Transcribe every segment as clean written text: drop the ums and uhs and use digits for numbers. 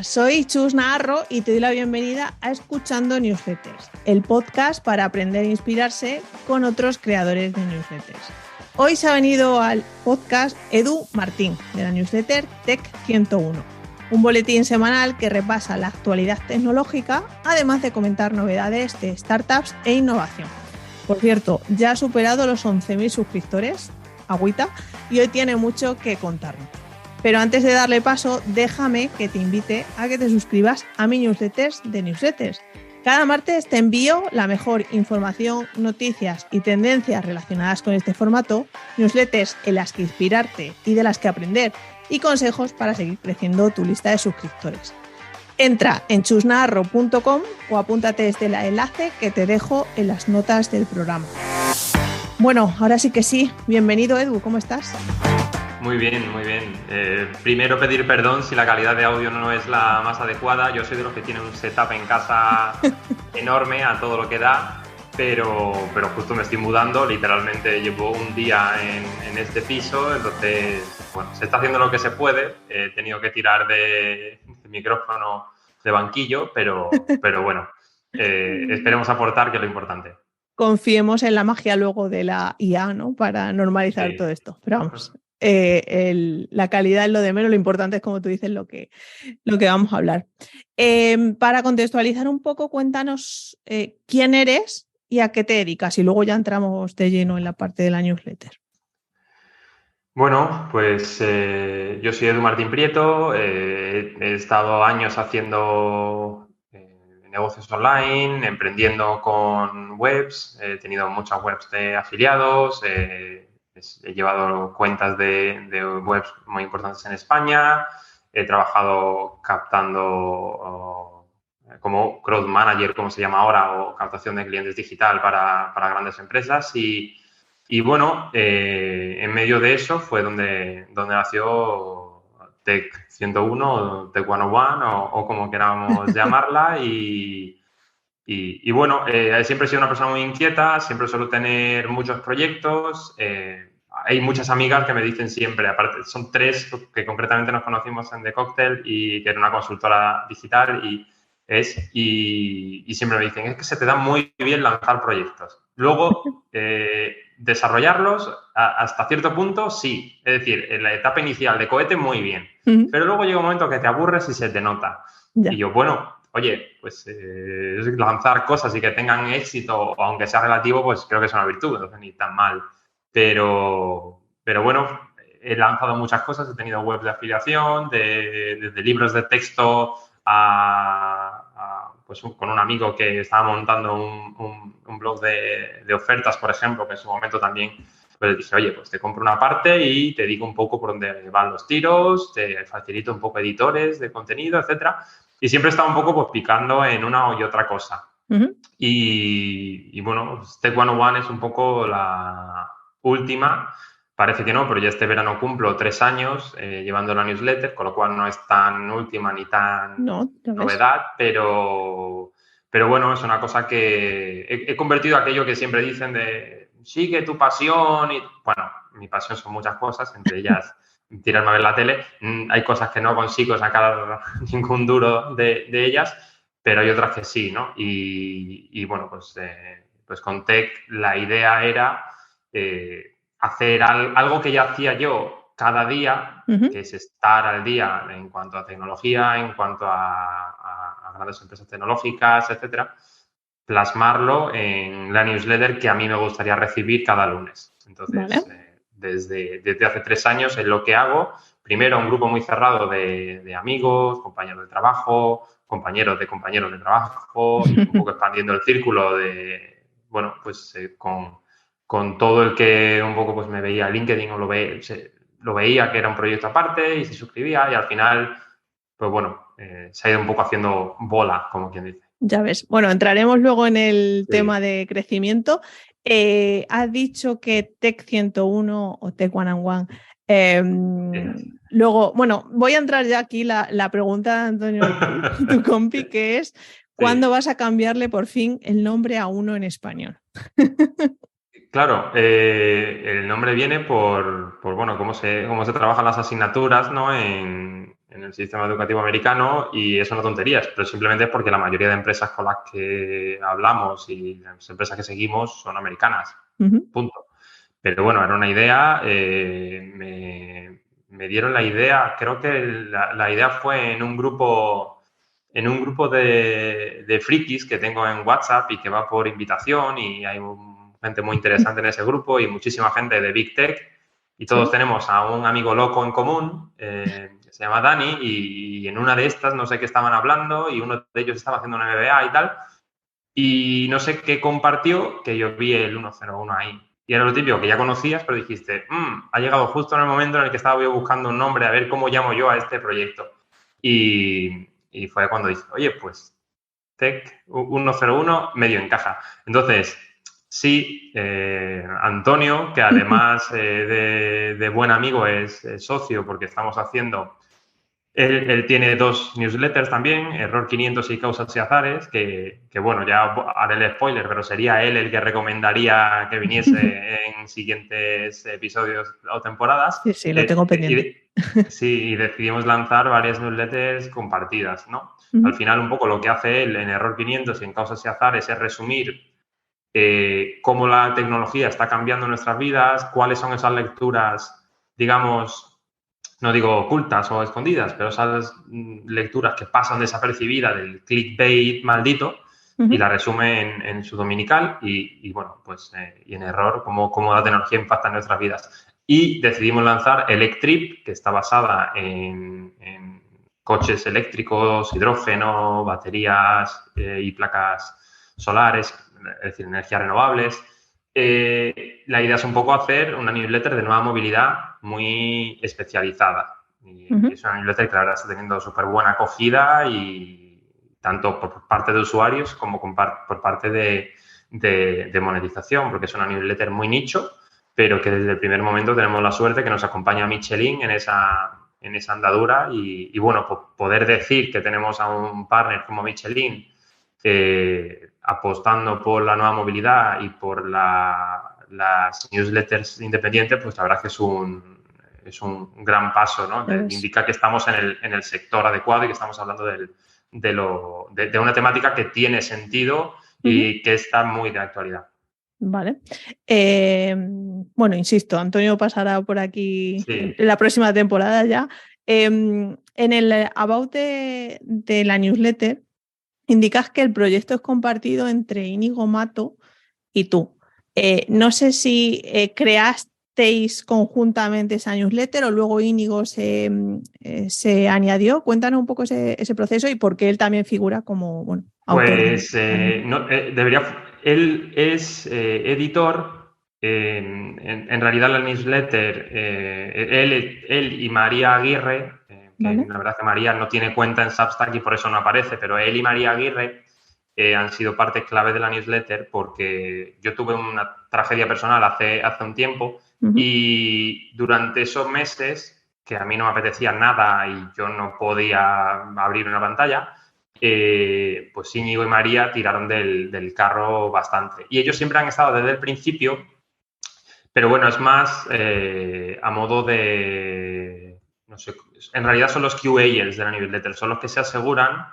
soy Chus Naharro y te doy la bienvenida a Escuchando Newsletters, el podcast para aprender e inspirarse con otros creadores de newsletters. Hoy se ha venido al podcast Edu Martín, de la newsletter Tech 101, un boletín semanal que repasa la actualidad tecnológica, además de comentar novedades de startups e innovación. Por cierto, ya ha superado los 11.000 suscriptores, agüita, y hoy tiene mucho que contarnos. Pero antes de darle paso, déjame que te invite a que te suscribas a mi newsletter de newsletters. Cada martes te envío la mejor información, noticias y tendencias relacionadas con este formato, newsletters en las que inspirarte y de las que aprender, y consejos para seguir creciendo tu lista de suscriptores. Entra en chusnaharro.com o apúntate desde el enlace que te dejo en las notas del programa. Bueno, ahora sí que sí. Bienvenido, Edu, ¿cómo estás? Muy bien, muy bien. Primero pedir perdón si la calidad de audio no es la más adecuada. Yo soy de los que tienen un setup en casa enorme a todo lo que da, pero justo me estoy mudando. Literalmente llevo un día en este piso, entonces, bueno, se está haciendo lo que se puede. He tenido que tirar de micrófono de banquillo, pero bueno, esperemos aportar, que es lo importante. Confiemos en la magia luego de la IA, ¿no? Para normalizar todo esto. Pero vamos, la calidad es lo de menos, lo importante es, como tú dices, lo que vamos a hablar. Para contextualizar un poco, cuéntanos quién eres y a qué te dedicas, y luego ya entramos de lleno en la parte de la newsletter. Bueno, pues yo soy Edu Martín Prieto, he estado años haciendo negocios online, emprendiendo con webs, he tenido muchas webs de afiliados, he llevado cuentas de webs muy importantes en España, he trabajado captando como crowd manager, como se llama ahora, o captación de clientes digital para grandes empresas y bueno, en medio de eso fue donde nació Tech 101 o Tech 101 o como queramos llamarla y bueno, siempre he sido una persona muy inquieta, siempre suelo tener muchos proyectos, hay muchas amigas que me dicen siempre, aparte son tres que concretamente nos conocimos en The Cocktail y que era una consultora digital y siempre me dicen, es que se te da muy bien lanzar proyectos. Luego, desarrollarlos hasta cierto punto, sí. Es decir, en la etapa inicial de cohete, muy bien. Pero luego llega un momento que te aburres y se te nota. Ya. Y yo, bueno, oye, pues lanzar cosas y que tengan éxito, aunque sea relativo, pues creo que es una virtud, entonces ni tan mal. Pero bueno, he lanzado muchas cosas, he tenido webs de afiliación, desde libros de texto pues con un amigo que estaba montando un blog de ofertas, por ejemplo, que en su momento también pues le dije, oye, pues te compro una parte y te digo un poco por dónde van los tiros, te facilito un poco editores de contenido, etcétera. Y siempre estaba un poco pues picando en una y otra cosa. Y bueno, Tech 101 es un poco la última. Parece que no, pero ya este verano cumplo 3 años llevando la newsletter, con lo cual no es tan última ni tan novedad, pero bueno, es una cosa que he convertido aquello que siempre dicen de sigue tu pasión y bueno, mi pasión son muchas cosas, entre ellas tirarme a ver la tele. Hay cosas que no consigo sacar ningún duro de ellas, pero hay otras que sí, ¿no? Y bueno, pues con Tech la idea era hacer algo que ya hacía yo cada día, que es estar al día en cuanto a tecnología, en cuanto a grandes empresas tecnológicas, etcétera, plasmarlo en la newsletter que a mí me gustaría recibir cada lunes. Entonces, desde hace 3 años es lo que hago. Primero, un grupo muy cerrado de amigos, compañeros de trabajo, compañeros de trabajo, y un poco expandiendo el círculo de, bueno, pues con todo el que un poco pues me veía LinkedIn o lo veía que era un proyecto aparte y se suscribía y al final, pues bueno, se ha ido un poco haciendo bola, como quien dice. Ya ves. Bueno, entraremos luego en el tema de crecimiento. Has dicho que Tech 101 o Tech 101. Luego, bueno, voy a entrar ya aquí la pregunta de Antonio, tu compi, que es ¿cuándo vas a cambiarle por fin el nombre a uno en español? Claro, el nombre viene por bueno, cómo se trabajan las asignaturas, ¿no? En en el sistema educativo americano y es una tontería, pero simplemente es porque la mayoría de empresas con las que hablamos y las empresas que seguimos son americanas. Punto. Pero bueno, era una idea, me dieron la idea, creo que la idea fue en un grupo de frikis que tengo en WhatsApp y que va por invitación y hay gente muy interesante en ese grupo y muchísima gente de Big Tech y todos tenemos a un amigo loco en común que se llama Dani y en una de estas no sé qué estaban hablando y uno de ellos estaba haciendo una MBA y tal y no sé qué compartió que yo vi el 101 ahí. Y era lo típico que ya conocías, pero dijiste, ha llegado justo en el momento en el que estaba yo buscando un nombre, a ver cómo llamo yo a este proyecto. Y fue cuando dije, oye, pues Tech 101 medio encaja. Entonces, sí, Antonio, que además de buen amigo es socio porque estamos haciendo... Él tiene 2 newsletters también, Error 500 y Causas y Azares, que bueno, ya haré el spoiler, pero sería él el que recomendaría que viniese en siguientes episodios o temporadas. Sí, lo tengo pendiente. Y decidimos lanzar varias newsletters compartidas, ¿no? Al final, un poco lo que hace él en Error 500 y en Causas y Azares es resumir cómo la tecnología está cambiando nuestras vidas, cuáles son esas lecturas, digamos, no digo ocultas o escondidas, pero esas lecturas que pasan desapercibidas del clickbait maldito y la resume en su dominical y bueno, pues y en Error, cómo la tecnología impacta en nuestras vidas. Y decidimos lanzar Electrip, que está basada en coches eléctricos, hidrógeno, baterías y placas solares, es decir, energías renovables. La idea es un poco hacer una newsletter de nueva movilidad muy especializada. Y es una newsletter que la verdad está teniendo súper buena acogida y tanto por parte de usuarios como por parte de monetización, porque es una newsletter muy nicho, pero que desde el primer momento tenemos la suerte que nos acompaña Michelin en esa andadura y bueno, poder decir que tenemos a un partner como Michelin apostando por la nueva movilidad y por las newsletters independientes, pues la verdad que es un gran paso, ¿no? Indica que estamos en el sector adecuado y que estamos hablando de una temática que tiene sentido y que está muy de actualidad. Vale. Bueno, insisto, Antonio pasará por aquí en la próxima temporada ya. En el about de la newsletter indicas que el proyecto es compartido entre Íñigo Mato y tú. No sé si creasteis conjuntamente esa newsletter o luego Íñigo se añadió. Cuéntanos un poco ese proceso y por qué él también figura como autor. Pues él es editor. En realidad la newsletter, él y María Aguirre, ¿vale? La verdad que María no tiene cuenta en Substack y por eso no aparece, pero él y María Aguirre han sido parte clave de la newsletter porque yo tuve una tragedia personal hace un tiempo y durante esos meses que a mí no me apetecía nada y yo no podía abrir una pantalla, pues Íñigo y María tiraron del carro bastante. Y ellos siempre han estado desde el principio, pero bueno, es más a modo de... No sé, en realidad son los QAers de la newsletter, son los que se aseguran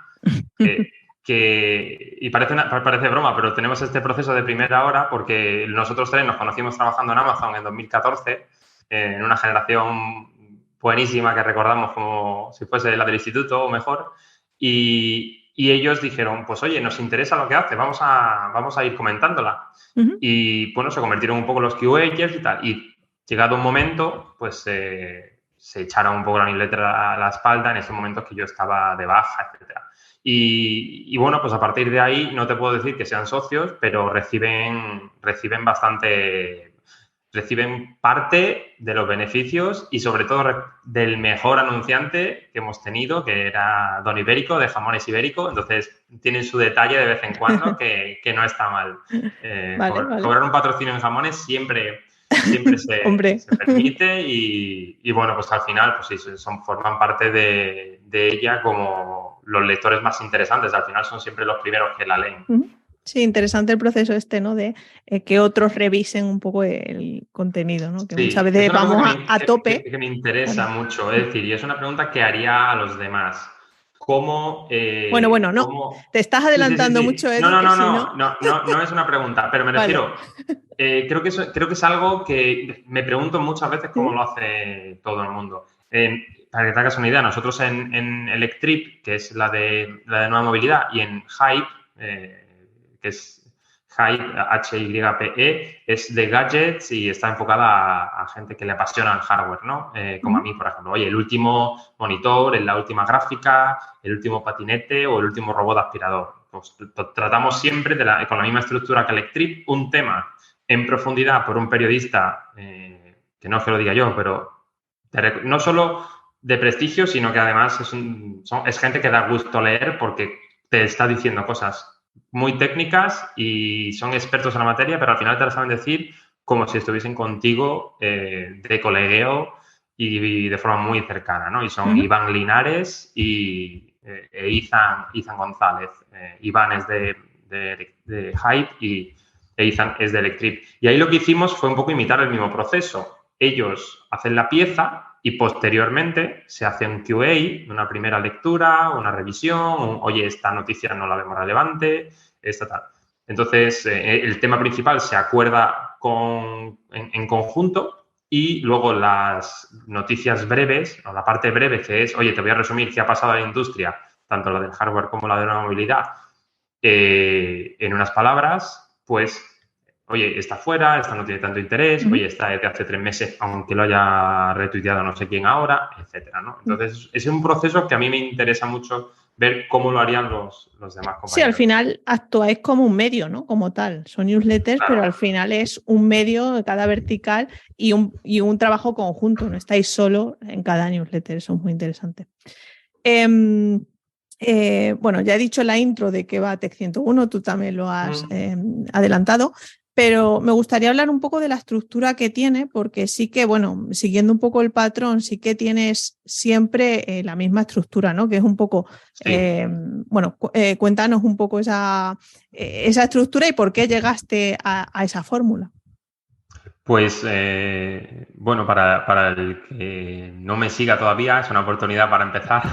y parece broma, pero tenemos este proceso de primera hora porque nosotros tres nos conocimos trabajando en Amazon en 2014, en una generación buenísima que recordamos como si fuese la del instituto o mejor, y ellos dijeron, pues oye, nos interesa lo que hace, vamos a ir comentándola. Y bueno, se convirtieron un poco los QAs y tal, y llegado un momento, pues se echaron un poco la newsletter a la espalda en esos momentos que yo estaba de baja, etcétera. Y bueno, pues a partir de ahí no te puedo decir que sean socios, pero reciben parte de los beneficios y sobre todo del mejor anunciante que hemos tenido, que era Don Ibérico, de Jamones Ibérico. Entonces tienen su detalle de vez en cuando que no está mal. Vale. Cobrar un patrocinio en jamones siempre se permite y bueno, pues al final pues sí, forman parte de ella como los lectores más interesantes. Al final son siempre los primeros que la leen. Sí, interesante el proceso ¿no? De que otros revisen un poco el contenido, ¿no? Que muchas Sí, es veces una vamos pregunta a tope. que me interesa Claro. mucho, es decir, y es una pregunta que haría a los demás. ¿Cómo, Bueno, no. cómo... Te estás Sí, sí, sí, adelantando sí. mucho, No, Edu, no, que no, si no, no. no, no, no es una pregunta, pero me Vale. refiero, creo que es algo que me pregunto muchas veces cómo ¿Sí? lo hace todo el mundo. Para que te hagas una idea, nosotros en Electrip, que es la de nueva movilidad, y en Hype, que es Hype, HYPE, es de gadgets y está enfocada a gente que le apasiona el hardware, ¿no? Como a mí, por ejemplo. Oye, el último monitor, la última gráfica, el último patinete o el último robot aspirador. Pues tratamos siempre con la misma estructura que Electrip, un tema en profundidad por un periodista, que no es que lo diga yo, pero no solo de prestigio, sino que además es gente que da gusto leer porque te está diciendo cosas muy técnicas y son expertos en la materia, pero al final te lo saben decir como si estuviesen contigo de colegueo y de forma muy cercana, ¿no? Y son Iván Linares e Izan González. Iván es de Hype e Izan es de Electrip. Y ahí lo que hicimos fue un poco imitar el mismo proceso. Ellos hacen la pieza y posteriormente se hace un QA, una primera lectura, una revisión, oye, esta noticia no la vemos relevante, esta tal. Entonces, el tema principal se acuerda en conjunto y luego las noticias breves, o la parte breve que es, oye, te voy a resumir qué ha pasado en la industria, tanto la del hardware como la de la movilidad, en unas palabras, pues, oye, está fuera, esta no tiene tanto interés, oye, esta es de hace 3 meses, aunque lo haya retuiteado no sé quién ahora, etcétera, ¿no? Entonces, es un proceso que a mí me interesa mucho ver cómo lo harían los demás Sí, al compañeros. final actuáis como un medio, ¿no? Como tal. Son newsletters, pero Claro. al final es un medio de cada vertical y un trabajo conjunto. No estáis solo en cada newsletter. Eso es muy interesante. Bueno, ya he dicho en la intro de qué va Tech 101, tú también lo has adelantado, pero me gustaría hablar un poco de la estructura que tiene, porque sí que, bueno, siguiendo un poco el patrón, sí que tienes siempre la misma estructura, ¿no? Que es un poco, Sí. bueno, cuéntanos un poco esa estructura y por qué llegaste a esa fórmula. Pues, bueno, para el que no me siga todavía, es una oportunidad para empezar,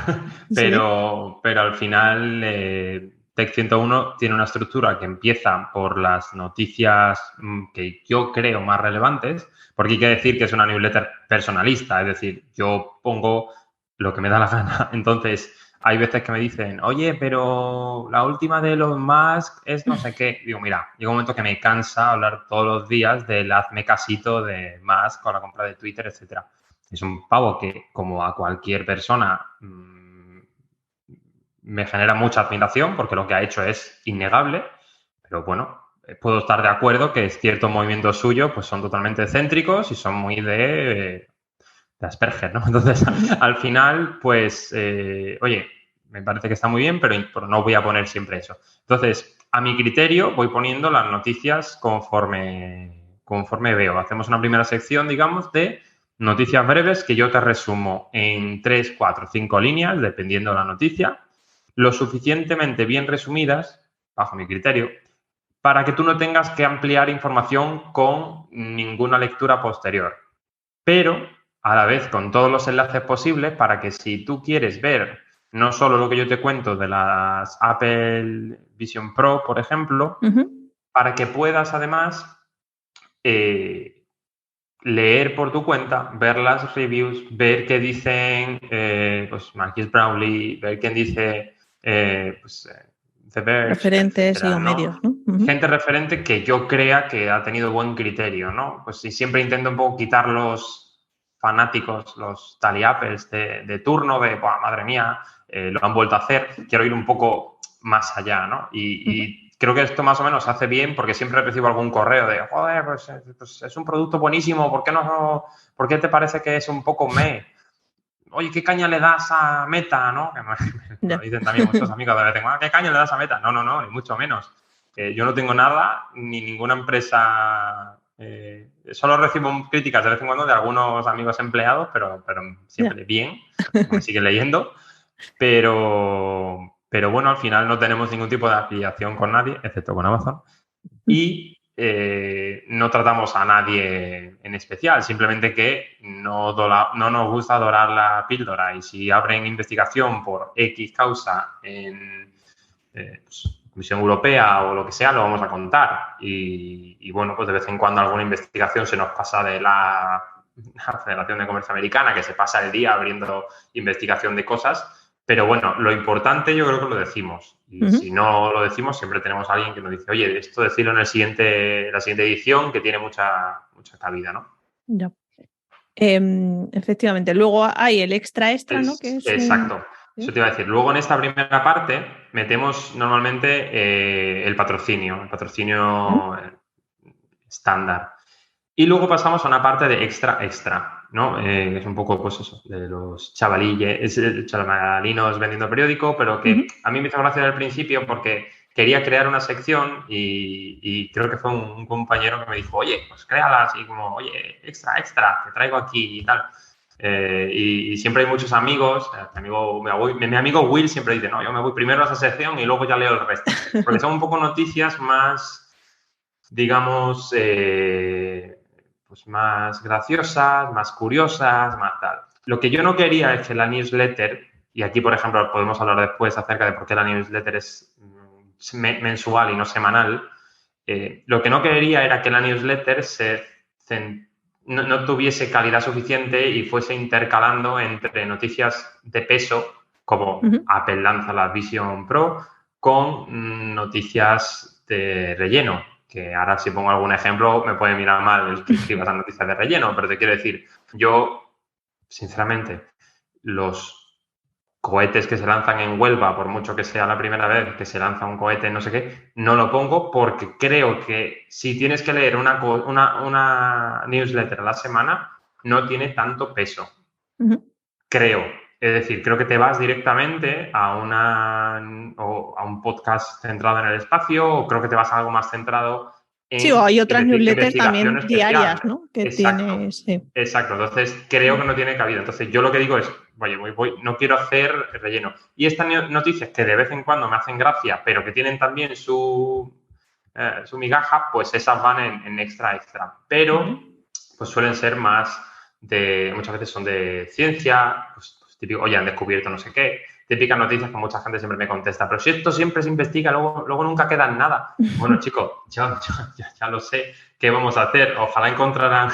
Sí. pero al final Tech 101 tiene una estructura que empieza por las noticias que yo creo más relevantes, porque hay que decir que es una newsletter personalista, es decir, yo pongo lo que me da la gana. Entonces, hay veces que me dicen, oye, pero la última de Elon Musk es no sé qué. Digo, mira, llega un momento que me cansa hablar todos los días del hazme casito de Musk con la compra de Twitter, etcétera. Es un pavo que, como a cualquier persona, me genera mucha admiración porque lo que ha hecho es innegable, pero bueno, puedo estar de acuerdo que ciertos movimientos suyos pues son totalmente excéntricos y son muy de Asperger, ¿no? Entonces, al final, pues, oye, me parece que está muy bien, pero no voy a poner siempre eso. Entonces, a mi criterio, voy poniendo las noticias conforme veo. Hacemos una primera sección, digamos, de noticias breves que yo te resumo en 3, 4, 5 líneas, dependiendo de la noticia, lo suficientemente bien resumidas, bajo mi criterio, para que tú no tengas que ampliar información con ninguna lectura posterior. Pero a la vez con todos los enlaces posibles para que si tú quieres ver no solo lo que yo te cuento de las Apple Vision Pro, por ejemplo, para que puedas además leer por tu cuenta, ver las reviews, ver qué dicen pues Marquis Brownlee, ver quién dice The Verge, Referentes y etcétera, o ¿no? medios, ¿no? Gente referente que yo crea que ha tenido buen criterio, ¿no? Pues si siempre intento un poco quitar los fanáticos, los tally-apples de turno, de, madre mía, lo han vuelto a hacer, quiero ir un poco más allá, ¿no? Y creo que esto más o menos hace bien porque siempre recibo algún correo de, joder, pues es un producto buenísimo, ¿por qué te parece que es un poco Oye, ¿qué caña le das a Meta, no? Que me lo dicen también muchos amigos de vez en cuando, ¿qué caña le das a Meta? No, ni mucho menos. Yo no tengo nada, ni ninguna empresa. Solo recibo críticas de vez en cuando de algunos amigos empleados, pero siempre bien, porque me siguen leyendo. Pero pero bueno, al final no tenemos ningún tipo de afiliación con nadie, excepto con Amazon. Y no tratamos a nadie en especial, simplemente que no nos gusta dorar la píldora. Y si abren investigación por X causa en pues, Comisión Europea o lo que sea, lo vamos a contar. Y bueno, pues de vez en cuando alguna investigación se nos pasa de la Federación de Comercio Americana, que se pasa el día abriendo investigación de cosas. Pero bueno, lo importante yo creo que lo decimos. Y si no lo decimos, siempre tenemos a alguien que nos dice, oye, esto decirlo en la siguiente edición, que tiene mucha cabida, ¿no? Ya. Efectivamente. Luego hay el extra, ¿no? Que es exacto. Eso te iba a decir. Luego, en esta primera parte, metemos normalmente el patrocinio estándar. Y luego pasamos a una parte de extra, ¿no? Que es un poco, pues eso, de los chavalinos vendiendo periódico, pero que a mí me hizo gracia al principio porque quería crear una sección y creo que fue un compañero que me dijo, oye, pues créala así como, oye, extra, te traigo aquí y tal. Y siempre hay muchos amigos, mi amigo Will siempre dice, no, yo me voy primero a esa sección y luego ya leo el resto. Porque son un poco noticias más, digamos, pues más graciosas, más curiosas, más tal. Lo que yo no quería es que la newsletter, y aquí, por ejemplo, podemos hablar después acerca de por qué la newsletter es mensual y no semanal, lo que no quería era que la newsletter no tuviese calidad suficiente y fuese intercalando entre noticias de peso, como Apple lanza la Vision Pro, con noticias de relleno, que ahora si pongo algún ejemplo me puede mirar mal el que escriba esas noticias de relleno, pero te quiero decir, yo, sinceramente, los cohetes que se lanzan en Huelva, por mucho que sea la primera vez que se lanza un cohete no sé qué, no lo pongo porque creo que si tienes que leer una newsletter a la semana, no tiene tanto peso. Creo. Es decir, creo que te vas directamente a un podcast centrado en el espacio, o creo que te vas a algo más centrado en... Sí, o hay otras newsletters también diarias, ¿no? Que exacto, tienes, sí. Exacto, entonces creo que no tiene cabida. Entonces yo lo que digo es, oye, no quiero hacer relleno. Y estas noticias que de vez en cuando me hacen gracia, pero que tienen también su migaja, pues esas van en extra. Pero pues suelen ser más muchas veces son de ciencia, pues típico, oye, han descubierto no sé qué, típicas noticias que mucha gente siempre me contesta, pero si esto siempre se investiga, luego nunca queda en nada. Bueno, chicos, ya lo sé, ¿qué vamos a hacer? Ojalá encontraran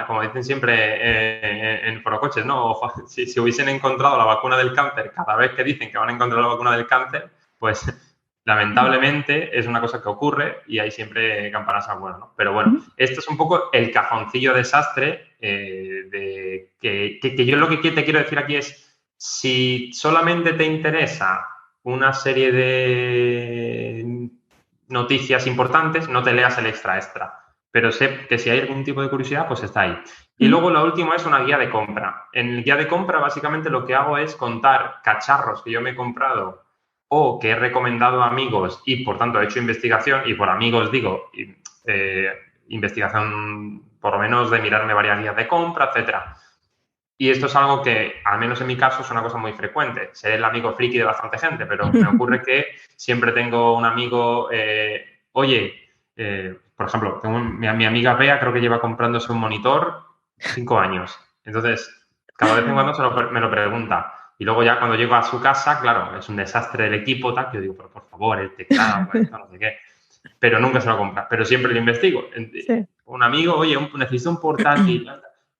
como dicen siempre en Forocoches, ¿no? Si hubiesen encontrado la vacuna del cáncer cada vez que dicen que van a encontrar la vacuna del cáncer, pues lamentablemente es una cosa que ocurre y hay siempre campanas al vuelo, ¿no? Pero bueno, esto es un poco el cajoncillo desastre que yo lo que te quiero decir aquí es, si solamente te interesa una serie de noticias importantes, no te leas el extra. Pero sé que si hay algún tipo de curiosidad, pues está ahí. Y luego la última es una guía de compra. En el guía de compra, básicamente, lo que hago es contar cacharros que yo me he comprado o que he recomendado a amigos y, por tanto, he hecho investigación. Y por amigos digo investigación, por lo menos, de mirarme varias guías de compra, etcétera. Y esto es algo que, al menos en mi caso, es una cosa muy frecuente. Seré el amigo friki de bastante gente, pero me ocurre que siempre tengo un amigo, por ejemplo, mi amiga Bea creo que lleva comprándose un monitor 5 años. Entonces, cada vez en cuando me lo pregunta. Y luego ya cuando llego a su casa, claro, es un desastre del equipo, tal, que yo digo, pero por favor, el teclado, no sé qué. Pero nunca se lo compra. Pero siempre lo investigo. Sí. Un amigo, oye, necesito un portátil.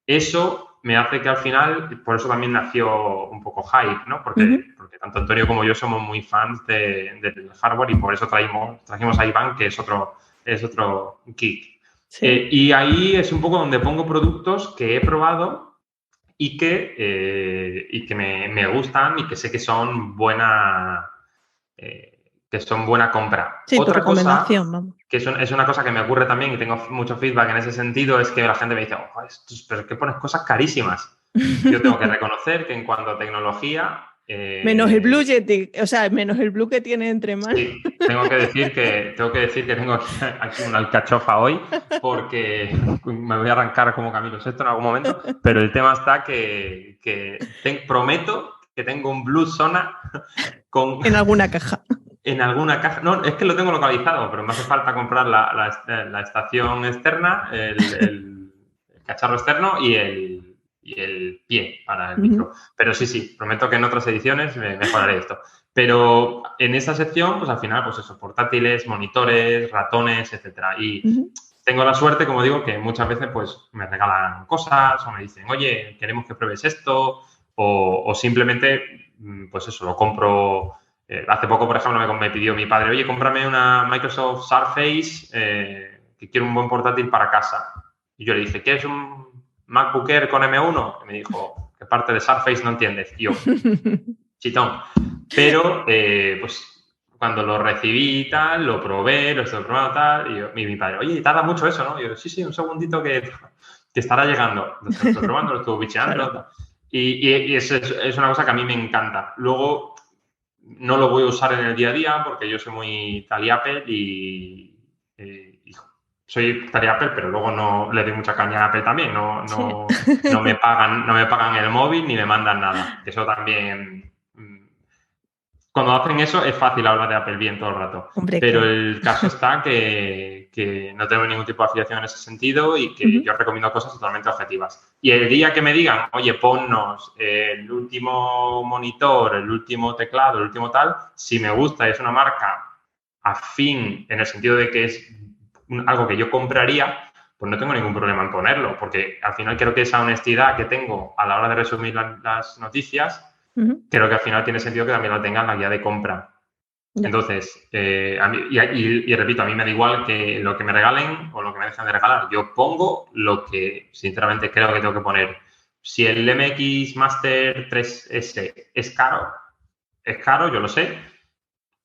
Eso me hace que al final, por eso también nació un poco hype, ¿no? Porque tanto Antonio como yo somos muy fans del hardware y por eso trajimos a Iván, que es otro geek. Sí. Y ahí es un poco donde pongo productos que he probado y que me gustan y que sé que son buena compra. Sí, Otra cosa, vamos. que es una cosa que me ocurre también y tengo mucho feedback en ese sentido, es que la gente me dice, pero es que pones cosas carísimas. Yo tengo que reconocer que en cuanto a tecnología... menos el Blue Yeti, o sea, menos el Blue que tiene entre manos. Sí, tengo que decir que tengo aquí una alcachofa hoy porque me voy a arrancar como Camilo VI en algún momento, pero el tema está que prometo que tengo un Blue Sona En alguna caja. En alguna caja. No, es que lo tengo localizado, pero me hace falta comprar la estación externa, el cacharro externo y el pie para el micro. Pero sí, prometo que en otras ediciones mejoraré esto. Pero en esa sección, pues al final, pues eso, portátiles, monitores, ratones, etcétera. Y tengo la suerte, como digo, que muchas veces pues me regalan cosas o me dicen, oye, queremos que pruebes esto, o simplemente, pues eso, lo compro. Hace poco, por ejemplo, me pidió mi padre, oye, cómprame una Microsoft Surface, que quiero un buen portátil para casa. Y yo le dije, ¿quieres un MacBook Air con M1? Y me dijo, ¿qué parte de Surface no entiendes? Y yo, chitón. Pero, pues, cuando lo recibí y tal, lo probé, lo estoy probando tal, y mi padre, oye, tarda mucho eso, ¿no? Y yo, sí, un segundito que estará llegando. Entonces, lo estoy probando, lo estoy bicheando. Claro. Y eso es una cosa que a mí me encanta. Luego, no lo voy a usar en el día a día porque yo soy muy Apple y soy Apple, pero luego no le doy mucha caña a Apple también. No me pagan el móvil ni me mandan nada. Eso también. Cuando hacen eso es fácil hablar de Apple bien todo el rato. Hombre, pero claro. El caso está que no tengo ningún tipo de afiliación en ese sentido y que yo recomiendo cosas totalmente objetivas. Y el día que me digan, oye, ponnos el último monitor, el último teclado, el último tal, si me gusta y es una marca afín en el sentido de que es algo que yo compraría, pues no tengo ningún problema en ponerlo, porque al final creo que esa honestidad que tengo a la hora de resumir las noticias, creo que al final tiene sentido que también la tenga en la guía de compra. Ya. Entonces, a mí, y repito, a mí me da igual que lo que me regalen o lo que me dejen de regalar. Yo pongo lo que sinceramente creo que tengo que poner. Si el MX Master 3S es caro, yo lo sé.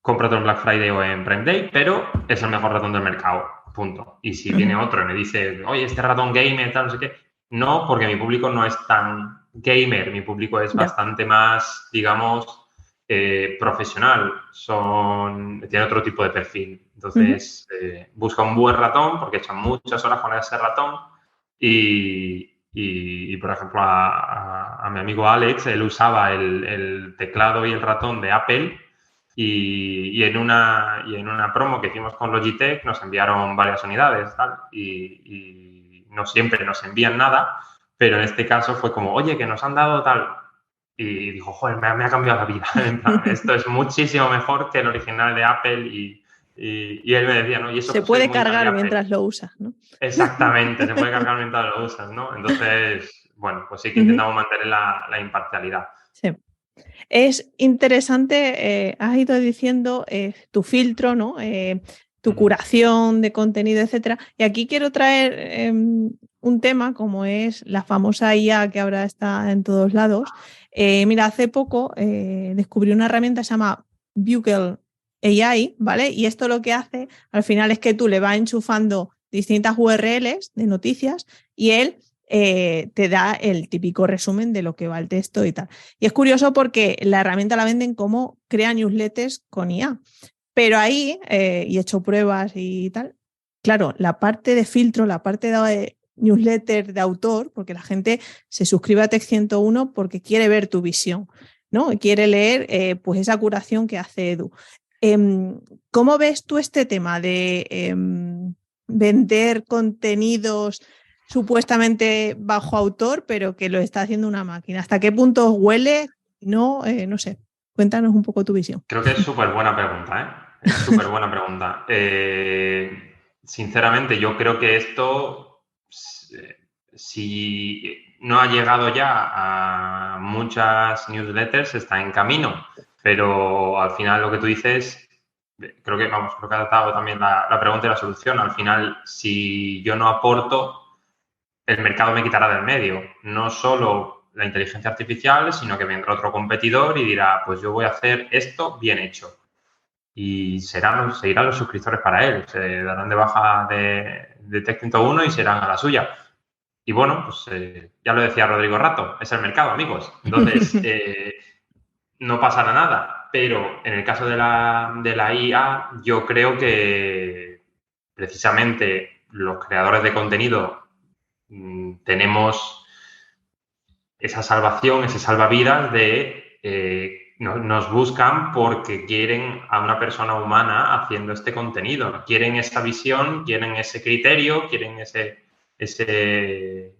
Cómprate en Black Friday o en Prime Day, pero es el mejor ratón del mercado, punto. Y si viene otro y me dice, oye, este ratón gamer, tal, no sé qué, no, porque mi público no es tan gamer, mi público es bastante más, digamos, profesional, tiene otro tipo de perfil. Entonces, busca un buen ratón porque echan muchas horas con ese ratón y por ejemplo, a mi amigo Alex, él usaba el teclado y el ratón de Apple y en una promo que hicimos con Logitech nos enviaron varias unidades tal, y no siempre nos envían nada, pero en este caso fue como, oye, que nos han dado tal. Y dijo, joder, me ha cambiado la vida. En plan, esto es muchísimo mejor que el original de Apple y él me decía, ¿no? Y eso se puede cargar mientras lo usas, ¿no? Exactamente, se puede cargar mientras lo usas, ¿no? Entonces, bueno, pues sí que intentamos mantener la imparcialidad. Sí. Es interesante, has ido diciendo tu filtro, ¿no? Tu curación de contenido, etcétera. Y aquí quiero traer un tema como es la famosa IA que ahora está en todos lados. Mira, hace poco descubrí una herramienta que se llama Bugle AI, ¿vale? Y esto lo que hace al final es que tú le vas enchufando distintas URLs de noticias y él te da el típico resumen de lo que va el texto y tal. Y es curioso porque la herramienta la venden como crea newsletters con IA. Pero ahí, y he hecho pruebas y tal, claro, la parte de filtro, la parte de newsletter de autor, porque la gente se suscribe a Tech 101 porque quiere ver tu visión, ¿no? Quiere leer pues esa curación que hace Edu. ¿Cómo ves tú este tema de vender contenidos supuestamente bajo autor, pero que lo está haciendo una máquina? ¿Hasta qué punto huele? No sé. Cuéntanos un poco tu visión. Creo que es súper buena pregunta, ¿eh? Es súper buena pregunta. Sinceramente, yo creo que esto, si no ha llegado ya a muchas newsletters, está en camino. Pero al final lo que tú dices, creo que has dado también la pregunta y la solución. Al final, si yo no aporto, el mercado me quitará del medio. No solo la inteligencia artificial, sino que vendrá otro competidor y dirá, pues yo voy a hacer esto bien hecho. Y se irán los suscriptores para él. Se darán de baja de Tech 101 y se irán a la suya. Y bueno, pues ya lo decía Rodrigo Rato, es el mercado, amigos. Entonces, no pasará nada. Pero en el caso de la IA, yo creo que precisamente los creadores de contenido tenemos esa salvación, ese salvavidas de nos buscan porque quieren a una persona humana haciendo este contenido. Quieren esa visión, quieren ese criterio, quieren ese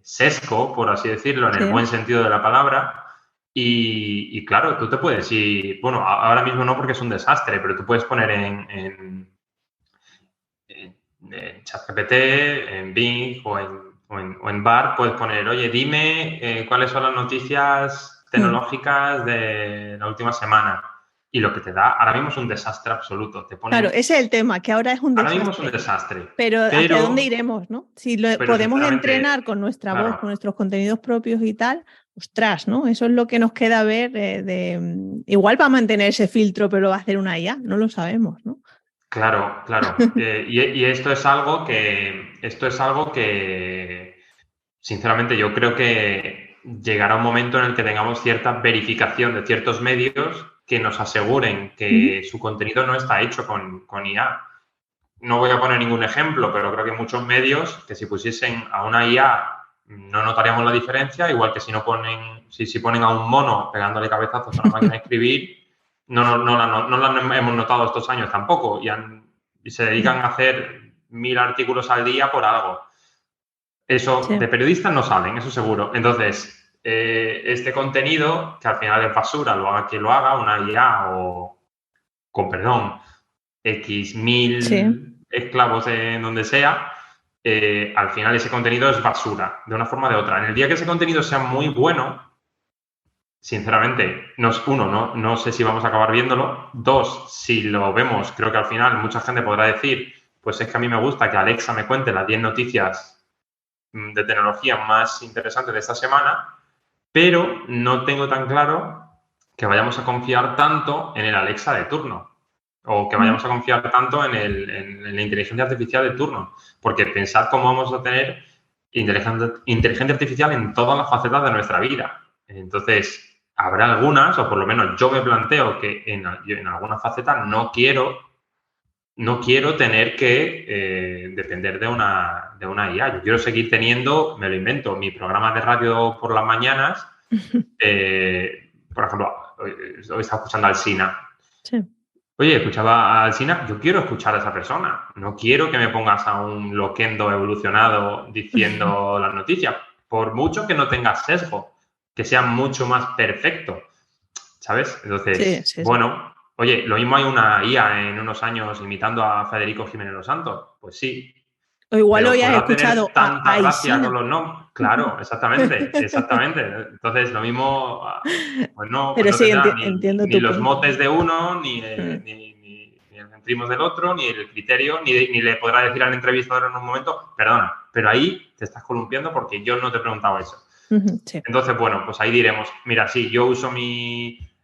sesgo, por así decirlo, en el buen sentido de la palabra. Y claro, tú te puedes ir, bueno, ahora mismo no porque es un desastre, pero tú puedes poner en ChatGPT, en Bing o en Bard, puedes poner, oye, dime cuáles son las noticias tecnológicas de la última semana. Y lo que te da ahora mismo es un desastre absoluto. Claro, ese es el tema, que ahora es un desastre. Ahora mismo es un desastre. Pero ¿hacia dónde iremos, no? Si podemos entrenar con nuestra voz, con nuestros contenidos propios y tal, ostras, ¿no? Eso es lo que nos queda ver. Igual va a mantener ese filtro, pero va a hacer una IA, no lo sabemos, ¿no? Claro. Y esto es algo que, sinceramente, yo creo que llegará un momento en el que tengamos cierta verificación de ciertos medios que nos aseguren que su contenido no está hecho con IA. No voy a poner ningún ejemplo, pero creo que hay muchos medios que si pusiesen a una IA no notaríamos la diferencia, igual que si ponen a un mono pegándole cabezazos a una máquina de escribir, no la hemos notado estos años tampoco y se dedican a hacer 1000 artículos al día por algo. Eso de periodistas no salen, eso seguro. Entonces, este contenido, que al final es basura, lo haga quien lo haga, una IA o, con perdón, X 1000 esclavos en donde sea, al final ese contenido es basura, de una forma o de otra. En el día que ese contenido sea muy bueno, sinceramente, no sé si vamos a acabar viéndolo. 2, si lo vemos, creo que al final mucha gente podrá decir, pues es que a mí me gusta que Alexa me cuente las 10 noticias de tecnología más interesantes de esta semana, pero no tengo tan claro que vayamos a confiar tanto en el Alexa de turno o que vayamos a confiar tanto en la inteligencia artificial de turno, porque pensad cómo vamos a tener inteligencia artificial en todas las facetas de nuestra vida. Entonces, habrá algunas, o por lo menos yo me planteo que en algunas facetas no quiero tener que depender de una IA. Yo quiero seguir teniendo, me lo invento, mi programa de radio por las mañanas. Por ejemplo, hoy estaba escuchando a Alsina. Sí. Oye, escuchaba a Alsina, yo quiero escuchar a esa persona. No quiero que me pongas a un loquendo evolucionado diciendo las noticias. Por mucho que no tenga sesgo, que sea mucho más perfecto. ¿Sabes? Entonces, sí. Bueno, oye, lo mismo hay una IA en unos años imitando a Federico Jiménez Los Santos. Pues sí. O igual hoy has escuchado tanta gracia con los nombres. Claro, exactamente. Entonces, lo mismo, pues no, pero no sí, tendrá entiendo ni los motes de uno, ni el centrismo del otro, ni el criterio, ni le podrá decir al entrevistador en un momento, perdona, pero ahí te estás columpiando porque yo no te preguntaba eso. Sí. Entonces, bueno, pues ahí diremos, mira, sí, yo uso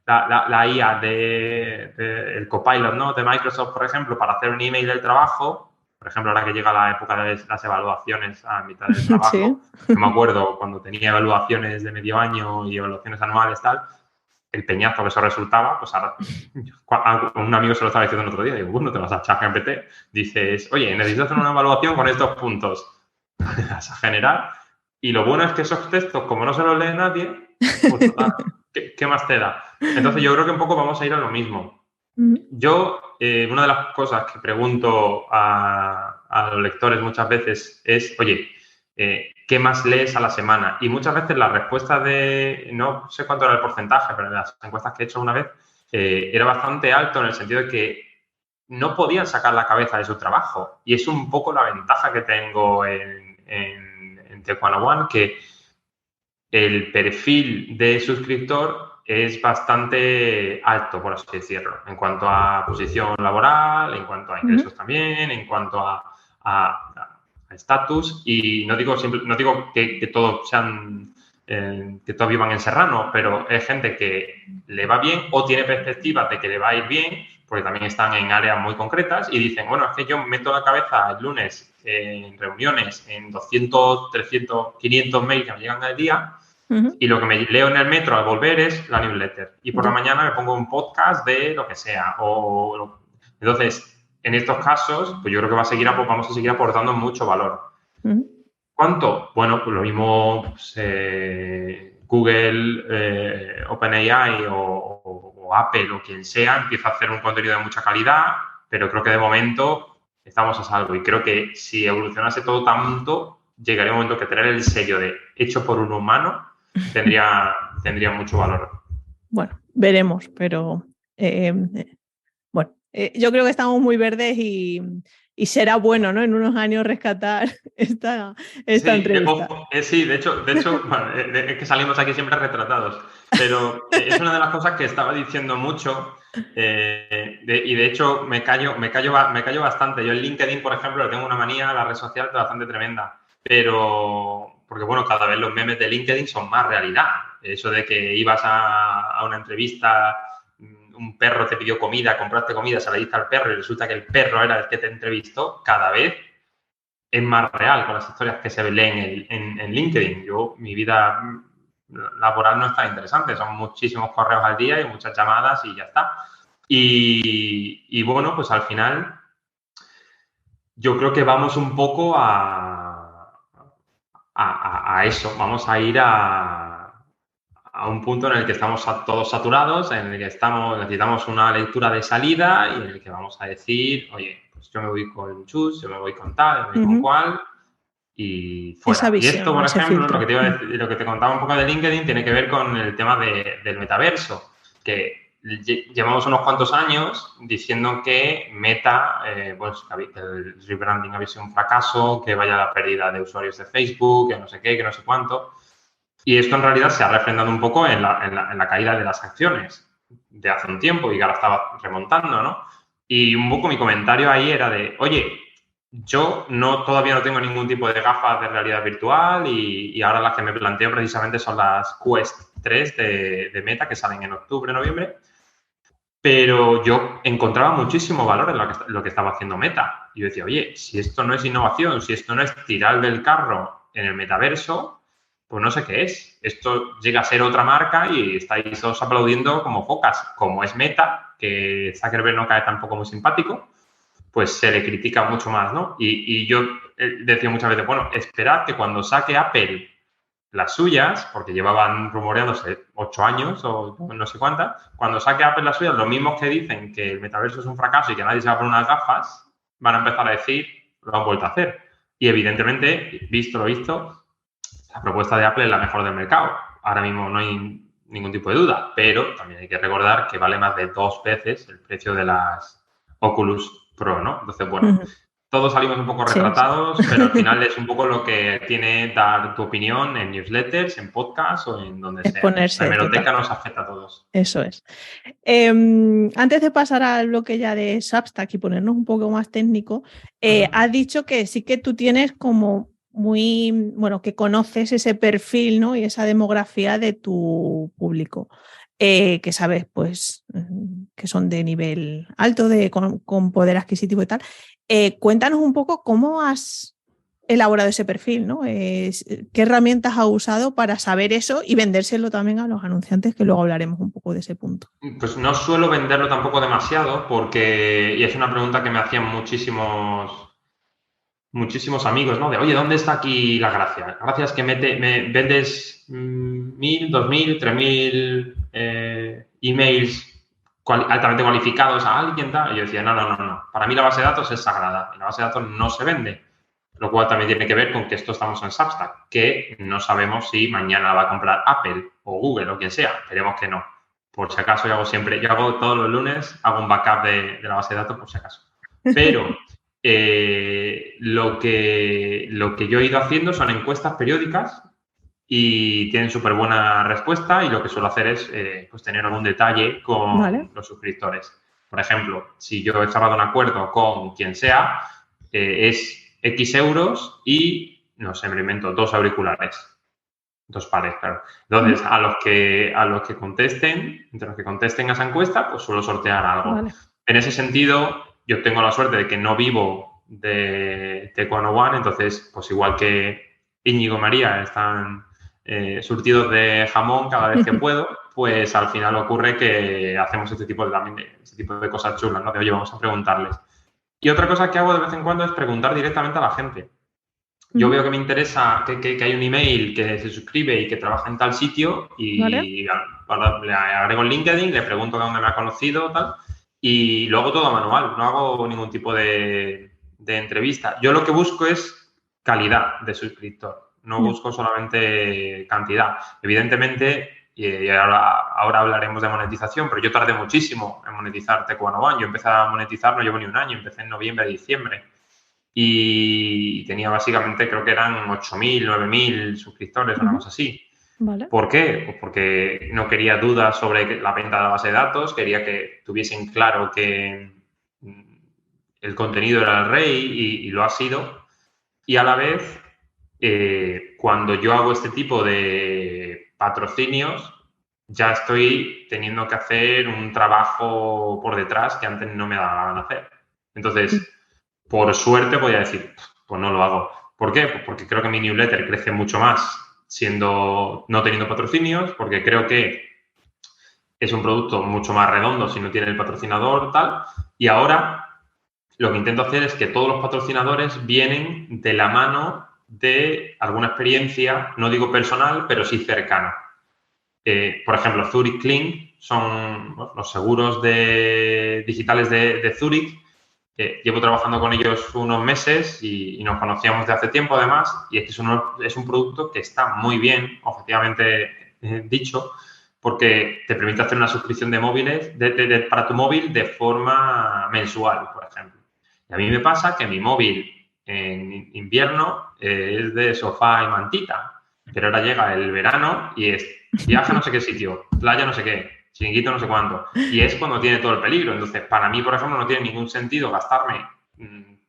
la IA el Copilot, ¿no? De Microsoft, por ejemplo, para hacer un email del trabajo. Por ejemplo, ahora que llega la época de las evaluaciones a mitad del trabajo, Sí. Yo me acuerdo cuando tenía evaluaciones de medio año y evaluaciones anuales, tal, el peñazo que eso resultaba, pues ahora un amigo se lo estaba diciendo el otro día, digo, bueno, te vas a ChatGPT, dices, oye, necesito hacer una evaluación con estos puntos. Vas a generar. Y lo bueno es que esos textos, como no se los lee nadie, pues total, ¿qué más te da? Entonces yo creo que un poco vamos a ir a lo mismo. Yo, una de las cosas que pregunto a los lectores muchas veces es, oye, ¿qué más lees a la semana? Y muchas veces la respuesta no sé cuánto era el porcentaje, pero en las encuestas que he hecho una vez, era bastante alto en el sentido de que no podían sacar la cabeza de su trabajo. Y es un poco la ventaja que tengo en Tech 101, que el perfil de suscriptor es bastante alto, por así decirlo, en cuanto a posición laboral, en cuanto a ingresos también, en cuanto a estatus. Y no digo que todos sean, que todos vivan en Serrano, pero es gente que le va bien o tiene perspectivas de que le va a ir bien, porque también están en áreas muy concretas y dicen, bueno, es que yo meto la cabeza el lunes en reuniones, en 200, 300, 500 mails que me llegan al día. Y lo que me leo en el metro al volver es la newsletter. Y por la mañana me pongo un podcast de lo que sea. Entonces, en estos casos, pues yo creo que vamos a seguir aportando mucho valor. ¿Cuánto? Bueno, pues lo mismo, Google, OpenAI o Apple o quien sea empieza a hacer un contenido de mucha calidad, pero creo que de momento estamos a salvo. Y creo que si evolucionase todo tanto, llegaría un momento que tener el sello de hecho por un humano tendría mucho valor. Bueno, veremos, pero bueno, yo creo que estamos muy verdes y será bueno, ¿no? En unos años rescatar esta entrevista. Sí, de hecho, bueno, es que salimos aquí siempre retratados, pero es una de las cosas que estaba diciendo mucho y de hecho me callo bastante. Yo en LinkedIn, por ejemplo, le tengo una manía a la red social bastante tremenda, pero porque bueno, cada vez los memes de LinkedIn son más realidad. Eso de que ibas a una entrevista, un perro te pidió comida, compraste comida, se la diste al perro y resulta que el perro era el que te entrevistó, cada vez es más real con las historias que se leen en LinkedIn. Mi vida laboral no es tan interesante, son muchísimos correos al día y muchas llamadas y ya está. Y bueno, pues al final yo creo que vamos un poco a eso, vamos a ir a un punto en el que estamos todos saturados, en el que necesitamos una lectura de salida y en el que vamos a decir, oye, pues yo me voy con Chus, yo me voy con tal, yo me voy con cual y fuera. Esa visión, y esto, por ejemplo, filtro. Lo que te contaba un poco de LinkedIn tiene que ver con el tema del metaverso, que llevamos unos cuantos años diciendo que Meta, pues el rebranding había sido un fracaso, que vaya la pérdida de usuarios de Facebook, que no sé qué, que no sé cuánto. Y esto en realidad se ha refrendado un poco en la caída de las acciones de hace un tiempo y que ahora estaba remontando, ¿no? Y un poco mi comentario ahí era de, oye, yo todavía no tengo ningún tipo de gafas de realidad virtual y ahora las que me planteo precisamente son las Quest 3 de Meta que salen en octubre, noviembre. Pero yo encontraba muchísimo valor en lo que estaba haciendo Meta. Y yo decía, oye, si esto no es innovación, si esto no es tirar del carro en el metaverso, pues no sé qué es. Esto llega a ser otra marca y estáis todos aplaudiendo como focas. Como es Meta, que Zuckerberg no cae tampoco muy simpático, pues se le critica mucho más, ¿no? Y yo decía muchas veces, bueno, esperad que cuando saque Apple las suyas, porque llevaban rumoreándose 8 años o no sé cuántas, cuando saque Apple las suyas, los mismos que dicen que el metaverso es un fracaso y que nadie se va a poner unas gafas, van a empezar a decir, lo han vuelto a hacer. Y evidentemente, visto lo visto, la propuesta de Apple es la mejor del mercado. Ahora mismo no hay ningún tipo de duda, pero también hay que recordar que vale más de 2 veces el precio de las Oculus Pro, ¿no? Entonces, bueno, todos salimos un poco retratados, sí. Pero al final es un poco lo que tiene dar tu opinión en newsletters, en podcast o en donde sea. La hemeroteca nos afecta a todos. Eso es. Antes de pasar al bloque ya de Substack y ponernos un poco más técnico, has dicho que sí que tú tienes como muy, bueno, que conoces ese perfil, ¿no? Y esa demografía de tu público. Que sabes, pues, que son de nivel alto, con poder adquisitivo y tal. Cuéntanos un poco cómo has elaborado ese perfil, ¿no? ¿Qué herramientas has usado para saber eso y vendérselo también a los anunciantes, que luego hablaremos un poco de ese punto? Pues no suelo venderlo tampoco demasiado y es una pregunta que me hacían muchísimos amigos, ¿no? De, oye, ¿dónde está aquí la gracia? La gracia es que me vendes 1.000, 2.000, 3.000 emails altamente cualificados a alguien, tal. Y yo decía, no. Para mí la base de datos es sagrada y la base de datos no se vende. Lo cual también tiene que ver con que esto estamos en Substack, que no sabemos si mañana la va a comprar Apple o Google o quien sea. Esperemos que no. Por si acaso, yo hago todos los lunes, hago un backup de la base de datos por si acaso. Pero lo que yo he ido haciendo son encuestas periódicas y tienen súper buena respuesta, y lo que suelo hacer es pues tener algún detalle con los suscriptores. Por ejemplo, si yo he cerrado un acuerdo con quien sea, es X euros y, no sé, me lo invento, 2 auriculares. 2 pares, claro. Entonces, a los que contesten, entre los que contesten a esa encuesta, pues suelo sortear algo. Vale. En ese sentido, yo tengo la suerte de que no vivo de Tech 101, entonces, pues igual que Íñigo y María están surtidos de jamón cada vez que puedo, pues al final ocurre que hacemos este tipo de cosas chulas, ¿no? De, oye, vamos a preguntarles. Y otra cosa que hago de vez en cuando es preguntar directamente a la gente. yo veo que me interesa, que hay un email que se suscribe y que trabaja en tal sitio y ahora le agrego en LinkedIn, le pregunto dónde me ha conocido, tal, y lo hago todo manual, no hago ningún tipo de entrevista. Yo lo que busco es calidad de suscriptor, no busco solamente cantidad. Evidentemente, y ahora hablaremos de monetización, pero yo tardé muchísimo en monetizar Tech 101. Yo empecé a monetizar, no llevo ni un año, empecé en noviembre, diciembre. Y tenía básicamente, creo que eran 8.000, 9.000 suscriptores, una cosa así. Vale. ¿Por qué? Pues porque no quería dudas sobre la venta de la base de datos, quería que tuviesen claro que el contenido era el rey y lo ha sido. Y a la vez, cuando yo hago este tipo de patrocinios, ya estoy teniendo que hacer un trabajo por detrás que antes no me daba la gana hacer. Entonces, por suerte voy a decir, pues no lo hago. ¿Por qué? Pues porque creo que mi newsletter crece mucho más no teniendo patrocinios, porque creo que es un producto mucho más redondo si no tiene el patrocinador, tal. Y ahora lo que intento hacer es que todos los patrocinadores vienen de la mano de alguna experiencia, no digo personal, pero sí cercana. Por ejemplo, Zurich Clean son los seguros digitales de Zurich. Llevo trabajando con ellos unos meses y nos conocíamos de hace tiempo, además, y es que es un producto que está muy bien, objetivamente dicho, porque te permite hacer una suscripción de móviles para tu móvil de forma mensual, por ejemplo. Y a mí me pasa que mi móvil en invierno es de sofá y mantita, pero ahora llega el verano y es viaja a no sé qué sitio, playa no sé qué, chiringuito no sé cuánto. Y es cuando tiene todo el peligro. Entonces, para mí, por ejemplo, no tiene ningún sentido gastarme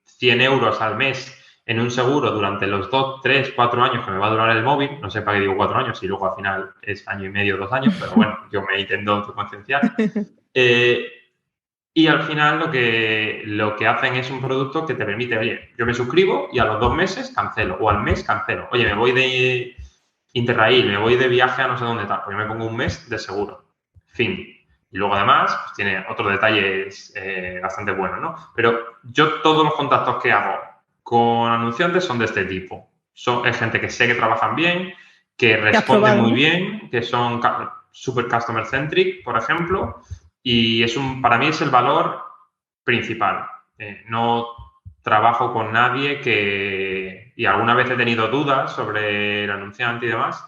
100 euros al mes en un seguro durante los 2, 3, 4 años que me va a durar el móvil. No sé para qué digo 4 años y luego al final es año y medio, 2 años, pero bueno, yo me intento concienciar. Y al final lo que hacen es un producto que te permite, oye, yo me suscribo y a los 2 meses cancelo o al mes cancelo. Oye, me voy de Interrail, me voy de viaje a no sé dónde tal, pues yo me pongo un mes de seguro. Fin. Y luego además pues tiene otros detalles bastante buenos, ¿no? Pero yo todos los contactos que hago con anunciantes son de este tipo. Es gente que sé que trabajan bien, que responden muy bien, que son super customer centric, por ejemplo, y para mí es el valor principal. No trabajo con nadie y alguna vez he tenido dudas sobre el anunciante y demás,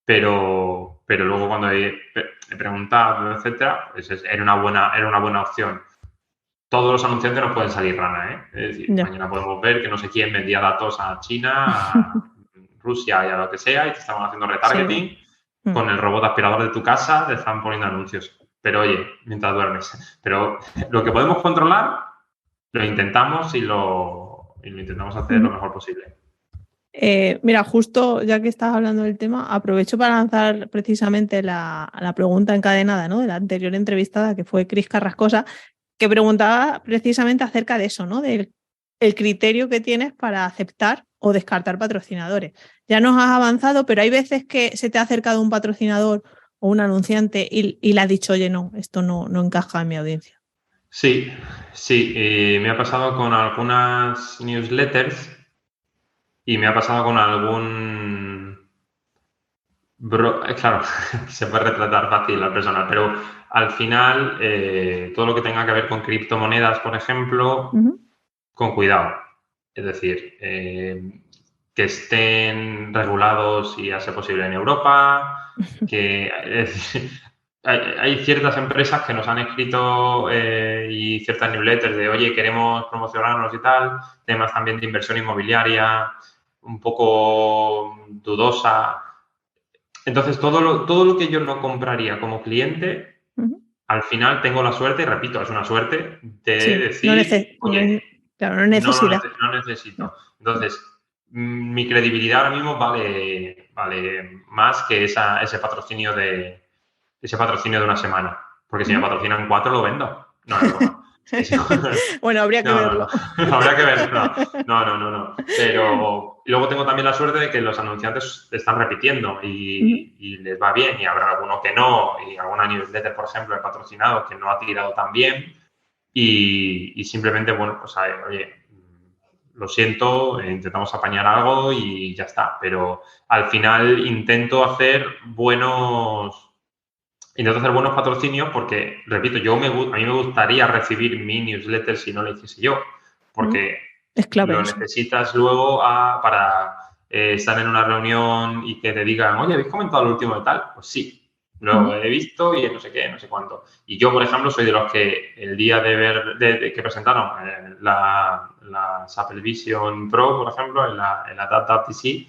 pero luego cuando he preguntado, etcétera, pues era una buena opción. Todos los anunciantes nos pueden salir rana, ¿eh? Es decir, mañana podemos ver que no sé quién vendía datos a China, a Rusia y a lo que sea, y te estaban haciendo retargeting. Con el robot aspirador de tu casa te están poniendo anuncios. Pero oye, mientras duermes. Pero lo que podemos controlar, lo intentamos y lo intentamos hacer lo mejor posible. Mira, justo ya que estás hablando del tema, aprovecho para lanzar precisamente la pregunta encadenada, ¿no?, de la anterior entrevistada, que fue Cris Carrascosa, que preguntaba precisamente acerca de eso, ¿no?, del el criterio que tienes para aceptar o descartar patrocinadores. Ya nos has avanzado, pero hay veces que se te ha acercado un patrocinador o un anunciante y le has dicho, oye, no, esto no encaja en mi audiencia. Sí. Me ha pasado con algunas newsletters y me ha pasado con algún... Claro, se puede retratar fácil la persona, pero al final todo lo que tenga que ver con criptomonedas, por ejemplo, con cuidado. Es decir, que estén regulados y a ser posible en Europa, hay ciertas empresas que nos han escrito y ciertas newsletters de, oye, queremos promocionarnos y tal, temas también de inversión inmobiliaria, un poco dudosa. Entonces, todo lo que yo no compraría como cliente, al final tengo la suerte, y repito, es una suerte, de decir, oye, no necesito. No. Entonces, mi credibilidad ahora mismo vale más que ese patrocinio de una semana. Porque si me patrocinan 4, lo vendo. No. Bueno, habría que verlo. No. Habría que verlo. No. Pero luego tengo también la suerte de que los anunciantes están repitiendo y les va bien. Y habrá alguno que no. Y alguna newsletter, por ejemplo, de patrocinado que no ha tirado tan bien. Y simplemente, bueno, pues oye, lo siento, intentamos apañar algo y ya está. Pero al final intento hacer buenos patrocinios porque, repito, a mí me gustaría recibir mi newsletter si no lo hiciese yo, porque es clave lo eso. necesitas luego para estar en una reunión y que te digan, oye, ¿habéis comentado lo último de tal? Pues sí, lo he visto y no sé qué, no sé cuánto. Y yo, por ejemplo, soy de los que el día de que presentaron las Apple Vision Pro, por ejemplo, en la WWDC,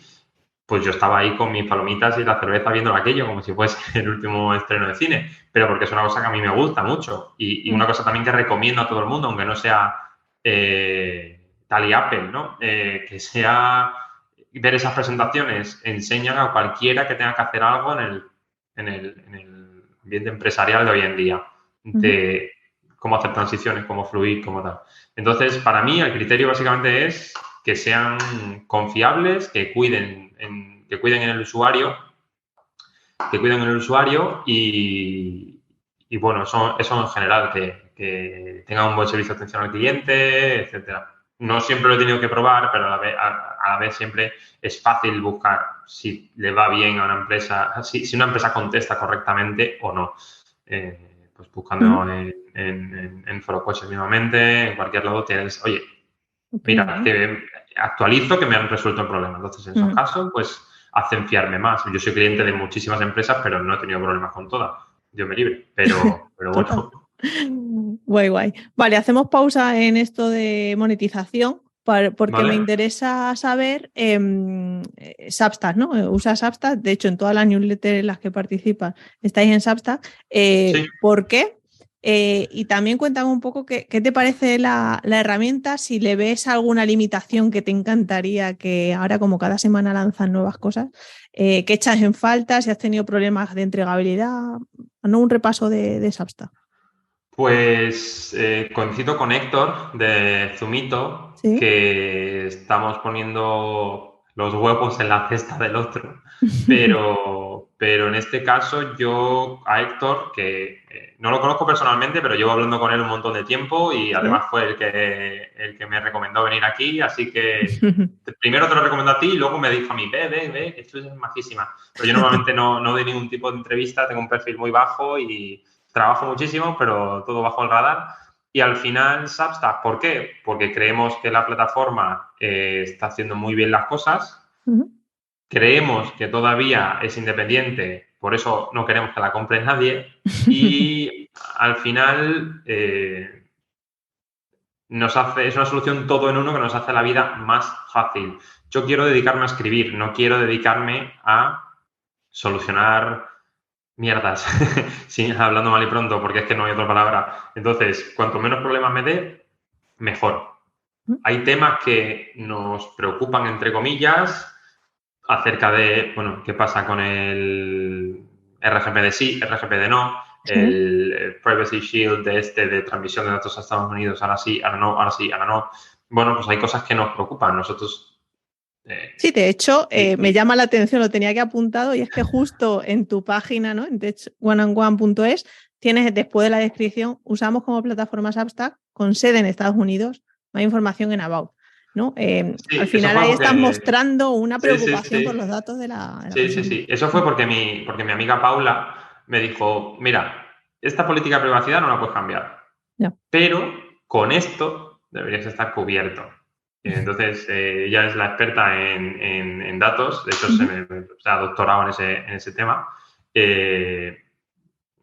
pues yo estaba ahí con mis palomitas y la cerveza viendo aquello como si fuese el último estreno de cine, pero porque es una cosa que a mí me gusta mucho y una cosa también que recomiendo a todo el mundo, aunque no sea tal y Apple, ¿no? Que sea ver esas presentaciones enseñan a cualquiera que tenga que hacer algo en el ambiente empresarial de hoy en día, de cómo hacer transiciones, cómo fluir, cómo tal. Entonces, para mí, el criterio básicamente es que sean confiables, que cuiden en el usuario, y bueno, eso en general, que tenga un buen servicio de atención al cliente, etcétera. No siempre lo he tenido que probar, pero a la vez siempre es fácil buscar si le va bien a una empresa, si una empresa contesta correctamente o no. Pues buscando en Foro Coches mismamente, en cualquier lado tienes, oye, mira, te actualizo que me han resuelto el problema. Entonces, en esos casos, pues hacen fiarme más. Yo soy cliente de muchísimas empresas, pero no he tenido problemas con todas. Dios me libre. Pero bueno. Guay. Vale, hacemos pausa en esto de monetización porque ¿Vale? me interesa saber Substack, ¿no? Usas Substack, de hecho en todas las newsletters en las que participas estáis en Substack. Sí. ¿Por qué? Y también cuéntame un poco qué te parece la herramienta, si le ves alguna limitación que te encantaría, que ahora como cada semana lanzan nuevas cosas, ¿qué echas en falta? Si has tenido problemas de entregabilidad, no, un repaso de Substack. Pues coincido con Héctor de Zumito, ¿Sí? que estamos poniendo los huevos en la cesta del otro, pero en este caso yo a Héctor, que no lo conozco personalmente, pero llevo hablando con él un montón de tiempo y además fue el que me recomendó venir aquí, así que primero te lo recomiendo a ti y luego me dijo a mí, ve, que esto es majísima. Pero yo normalmente no doy ningún tipo de entrevista, tengo un perfil muy bajo y trabajo muchísimo, pero todo bajo el radar. Y al final, Substack, ¿por qué? Porque creemos que la plataforma está haciendo muy bien las cosas. Creemos que todavía es independiente, por eso no queremos que la compre nadie. Y al final es una solución todo en uno que nos hace la vida más fácil. Yo quiero dedicarme a escribir, no quiero dedicarme a solucionar mierdas, sí, hablando mal y pronto, porque es que no hay otra palabra. Entonces, cuanto menos problemas me dé, mejor. Hay temas que nos preocupan, entre comillas, acerca de, bueno, qué pasa con el RGPD sí, RGPD no, el Privacy Shield de transmisión de datos a Estados Unidos, ahora sí, ahora no, ahora sí, ahora no. Bueno, pues hay cosas que nos preocupan. Nosotros sí, de hecho, me llama la atención, lo tenía que apuntado, y es que justo en tu página, ¿no? En techoneandone.es, tienes después de la descripción, usamos como plataforma Substack con sede en Estados Unidos, más información en About, ¿no? Al final ahí estás mostrando una preocupación por los datos de la persona. Sí. Eso fue porque mi amiga Paula me dijo, mira, esta política de privacidad no la puedes cambiar, pero con esto deberías estar cubierto. Entonces, ella es la experta en datos, de hecho se ha doctorado en ese tema.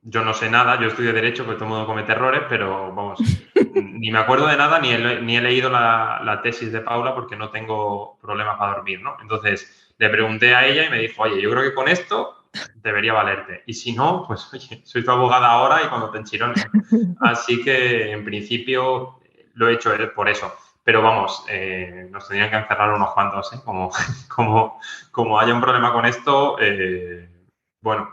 Yo no sé nada, yo estudio Derecho, porque todo el mundo comete errores, pero vamos, ni me acuerdo de nada, ni he leído la tesis de Paula porque no tengo problemas para dormir, ¿no? Entonces, le pregunté a ella y me dijo, oye, yo creo que con esto debería valerte. Y si no, pues, oye, soy tu abogada ahora y cuando te enchirones. Así que, en principio, lo he hecho por eso. Pero vamos, nos tendrían que encerrar unos cuantos, ¿eh? Como haya un problema con esto, bueno,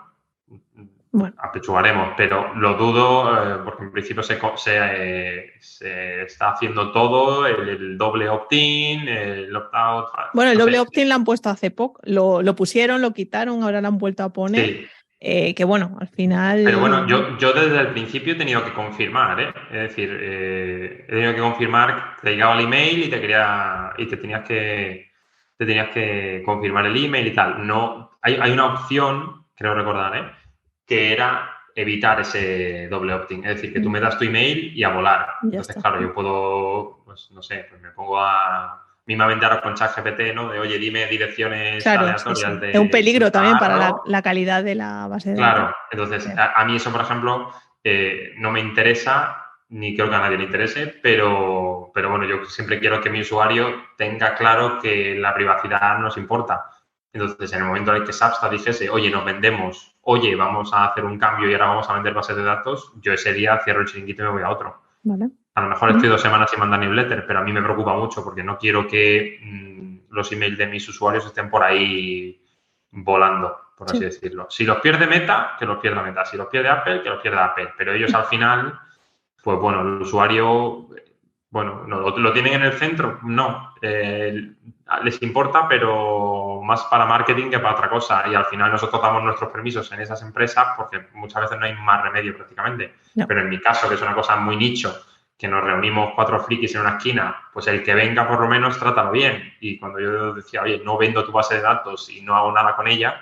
apechugaremos, pero lo dudo porque en principio se está haciendo todo, el doble opt-in, el opt-out. Bueno, el doble opt-in lo han puesto hace poco, lo pusieron, lo quitaron, ahora lo han vuelto a poner. Sí. que bueno, al final... Pero bueno, yo desde el principio he tenido que confirmar, ¿eh? Es decir, he tenido que confirmar, te llegaba el email y te tenías que confirmar el email y tal. No, hay una opción, creo recordar, ¿eh? Que era evitar ese doble opt-in. Es decir, que tú me das tu email y a volar. Ya Entonces, está. claro, yo puedo, pues no sé, pues me pongo a mismamente ahora con ChatGPT, ¿no? De, oye, dime direcciones Claro, sí, aleatorias sí. Es un de peligro también para Navarro. la calidad de la base de datos. Claro, entonces Ya. a mí eso, por ejemplo, no me interesa, ni creo que a nadie le interese, pero bueno, yo siempre quiero que mi usuario tenga claro que la privacidad nos importa. Entonces, en el momento en el que Substack dijese, oye, nos vendemos, oye, vamos a hacer un cambio y ahora vamos a vender bases de datos, yo ese día cierro el chiringuito y me voy a otro. Vale. A lo mejor estoy 2 semanas sin mandar newsletter, pero a mí me preocupa mucho porque no quiero que los emails de mis usuarios estén por ahí volando, por así decirlo. Si los pierde Meta, que los pierda Meta. Si los pierde Apple, que los pierda Apple. Pero ellos al final, pues bueno, el usuario, bueno, no, ¿lo tienen en el centro? No. Les importa, pero más para marketing que para otra cosa. Y al final nosotros damos nuestros permisos en esas empresas porque muchas veces no hay más remedio prácticamente. No. Pero en mi caso, que es una cosa muy nicho, que nos reunimos 4 frikis en una esquina, pues el que venga por lo menos trátalo bien. Y cuando yo decía, oye, no vendo tu base de datos y no hago nada con ella,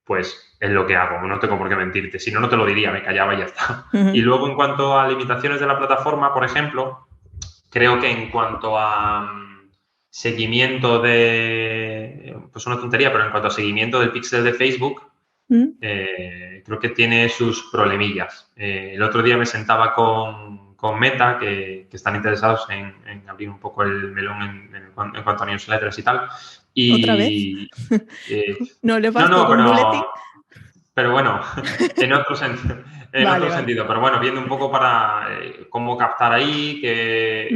pues es lo que hago, no tengo por qué mentirte. Si no, no te lo diría, me callaba y ya está. Y luego, en cuanto a limitaciones de la plataforma, por ejemplo, creo que en cuanto a seguimiento pues una tontería, pero en cuanto a seguimiento del píxel de Facebook, creo que tiene sus problemillas. El otro día me sentaba con Meta, que están interesados en abrir un poco el melón en cuanto a newsletters y tal. Y, ¿Otra vez? ¿No le no, bastó con Bulletin? pero bueno, en otro sentido. Vale. Sentido, pero bueno, viendo un poco para cómo captar ahí,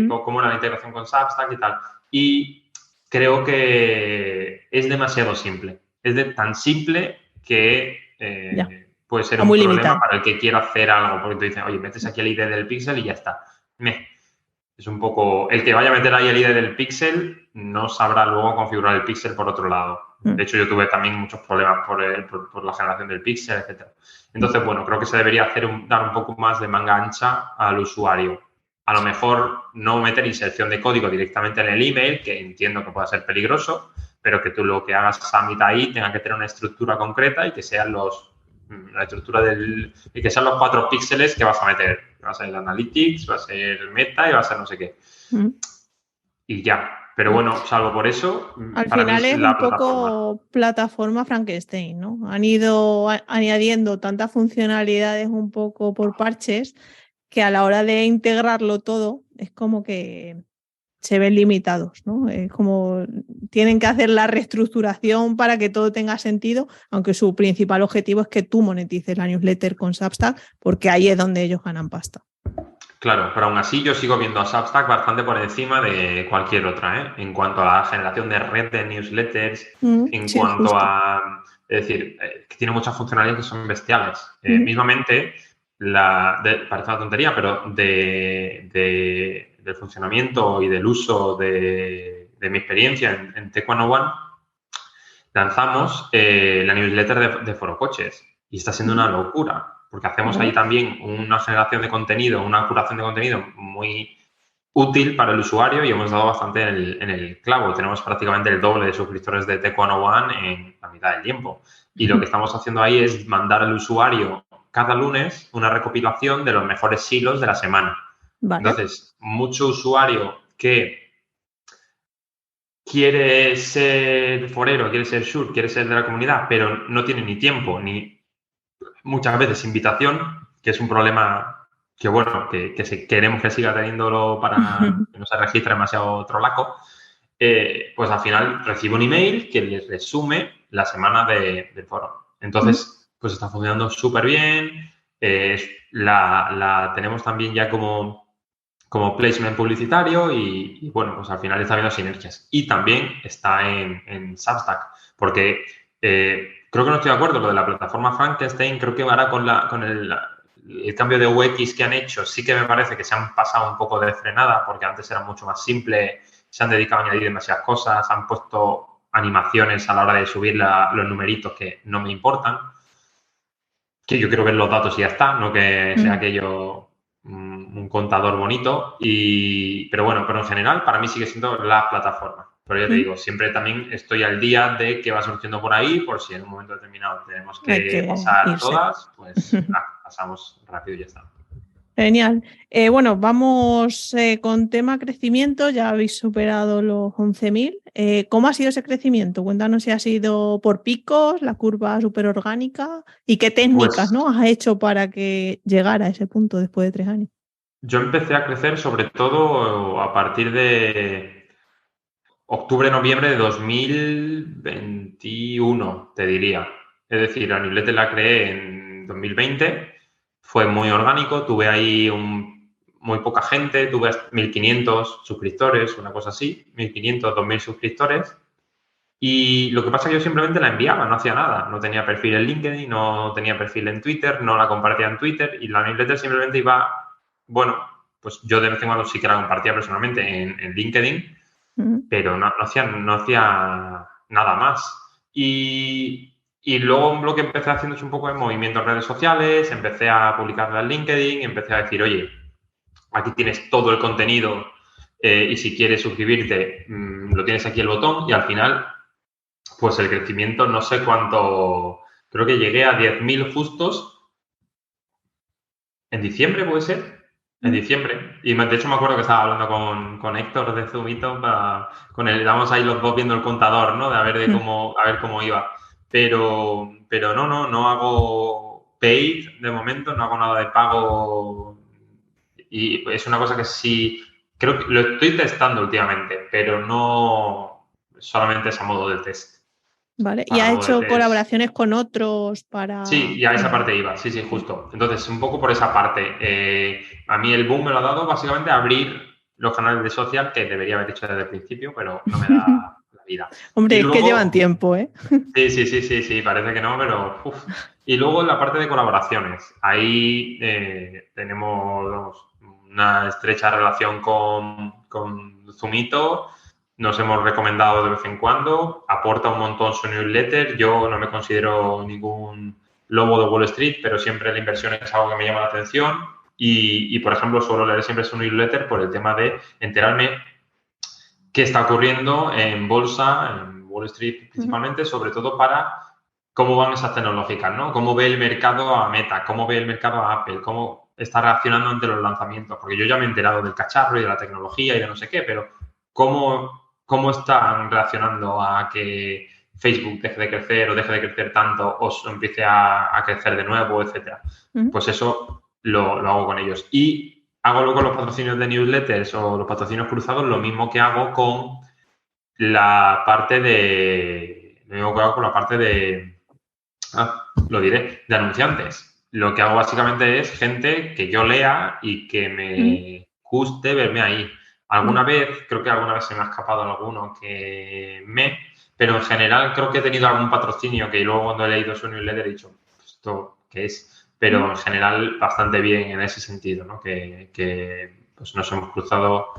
cómo era la integración con Substack y tal. Y creo que es demasiado simple. Es tan simple que puede ser un muy problema limitado. para el que quiera hacer algo, porque tú dices, oye, metes aquí el ID del píxel y ya está. Es un poco, el que vaya a meter ahí el ID del píxel no sabrá luego configurar el píxel por otro lado. De hecho, yo tuve también muchos problemas por la generación del píxel, etcétera. Entonces, bueno, creo que se debería dar un poco más de manga ancha al usuario. A lo mejor no meter inserción de código directamente en el email, que entiendo que pueda ser peligroso, pero que tú lo que hagas Summit ahí tenga que tener una estructura concreta y que sean la estructura y que sean los 4 píxeles que vas a meter. Va a ser el Analytics, va a ser Meta y va a ser no sé qué. Y ya. Pero bueno, salvo por eso, al para final mí es es la un poco plataforma Frankenstein, ¿no? Han ido añadiendo tantas funcionalidades un poco por parches que a la hora de integrarlo todo es como que se ven limitados, ¿no? Es como tienen que hacer la reestructuración para que todo tenga sentido, aunque su principal objetivo es que tú monetices la newsletter con Substack, porque ahí es donde ellos ganan pasta. Claro, pero aún así yo sigo viendo a Substack bastante por encima de cualquier otra, ¿eh? En cuanto a la generación de red de newsletters, en cuanto justo. es decir, que tiene muchas funcionalidades que son bestiales. Mismamente, parece una tontería, pero del funcionamiento y del uso de mi experiencia en Tech101, lanzamos la newsletter de Forocoches y está siendo una locura. Porque hacemos ahí también una generación de contenido, una curación de contenido muy útil para el usuario y hemos dado bastante en el clavo. Tenemos prácticamente el doble de suscriptores de Tech101 en la mitad del tiempo. Y lo que estamos haciendo ahí es mandar al usuario cada lunes una recopilación de los mejores silos de la semana. Vale. Entonces, mucho usuario que quiere ser forero, quiere ser Shure, quiere ser de la comunidad, pero no tiene ni tiempo ni muchas veces invitación, que es un problema que, bueno, que queremos que siga teniéndolo para que no se registre demasiado trolaco, pues al final recibo un email que les resume la semana del foro. Entonces, pues está funcionando súper bien. La tenemos también ya como placement publicitario y, bueno, pues al final está habiendo sinergias. Y también está en Substack, porque creo que no estoy de acuerdo. Lo de la plataforma Frankenstein, creo que ahora con el cambio de UX que han hecho, sí que me parece que se han pasado un poco de frenada, porque antes era mucho más simple, se han dedicado a añadir demasiadas cosas, han puesto animaciones a la hora de subir los numeritos que no me importan. que yo quiero ver los datos y ya está, no que sea aquello un contador bonito. Pero bueno, pero en general para mí sigue siendo la plataforma. Pero ya te digo, siempre también estoy al día de qué va surgiendo por ahí, por si en un momento determinado tenemos Hay que que pasar irse. todas, pues pasamos rápido y ya está. Genial. Bueno, vamos con tema crecimiento. Ya habéis superado los 11.000. ¿Cómo ha sido ese crecimiento? Cuéntanos si ha sido por picos, la curva súper orgánica y qué técnicas, Pues ¿no? has hecho para que llegara a ese punto después de 3 años. yo empecé a crecer sobre todo a partir de octubre-noviembre de 2021, te diría. Es decir, la newsletter la creé en 2020, fue muy orgánico, tuve ahí muy poca gente, tuve 1.500 suscriptores, una cosa así, 1.500, 2.000 suscriptores. Y lo que pasa es que yo simplemente la enviaba, no hacía nada. No tenía perfil en LinkedIn, no tenía perfil en Twitter, no la compartía en Twitter y la newsletter simplemente iba, bueno, pues yo de vez en cuando sí que la compartía personalmente en LinkedIn, pero no hacía nada más. Y luego lo que empecé haciendo es un poco de movimiento en redes sociales, empecé a publicarla en LinkedIn, empecé a decir, oye, aquí tienes todo el contenido y si quieres suscribirte, lo tienes aquí el botón y al final, pues el crecimiento, no sé cuánto, creo que llegué a 10.000 justos en diciembre, ¿puede ser? En diciembre. Y de hecho me acuerdo que estaba hablando con Héctor de Zoomito, con él, estábamos ahí los dos viendo el contador, ¿no? A ver cómo iba. Pero no hago paid de momento, no hago nada de pago. Y es una cosa que sí, creo que lo estoy testando últimamente, pero no solamente es a modo de test. Vale. ¿Y Para has modo de hecho test. colaboraciones con otros para...? Sí, ya esa parte iba, sí, justo. Entonces, un poco por esa parte. A mí el boom me lo ha dado básicamente abrir los canales de social, que debería haber hecho desde el principio, pero no me da la vida. Hombre, Y es que llevan luego, tiempo, ¿eh? sí, parece que no, pero uf. Y luego en la parte de colaboraciones. Ahí tenemos vamos, una estrecha relación con Zoomito. Nos hemos recomendado de vez en cuando. Aporta un montón su newsletter. Yo no me considero ningún lobo de Wall Street, pero siempre la inversión es algo que me llama la atención. Por ejemplo, suelo leer siempre su newsletter por el tema de enterarme qué está ocurriendo en bolsa, en Wall Street principalmente, sobre todo para cómo van esas tecnológicas, ¿no? Cómo ve el mercado a Meta, cómo ve el mercado a Apple, cómo está reaccionando ante los lanzamientos. Porque yo ya me he enterado del cacharro y de la tecnología y de no sé qué, pero cómo están reaccionando a que Facebook deje de crecer o deje de crecer tanto o empiece a crecer de nuevo, etcétera. Pues eso lo hago con ellos. Y hago luego los patrocinios de newsletters o los patrocinios cruzados, lo mismo que hago con la parte de... Lo mismo que hago con la parte de... lo diré, de anunciantes. Lo que hago básicamente es gente que yo lea y que me guste verme ahí. Creo que alguna vez se me ha escapado alguno pero en general creo que he tenido algún patrocinio que luego cuando he leído su newsletter he dicho, ¿esto qué es? Pero en general bastante bien en ese sentido, ¿no? Que pues nos hemos cruzado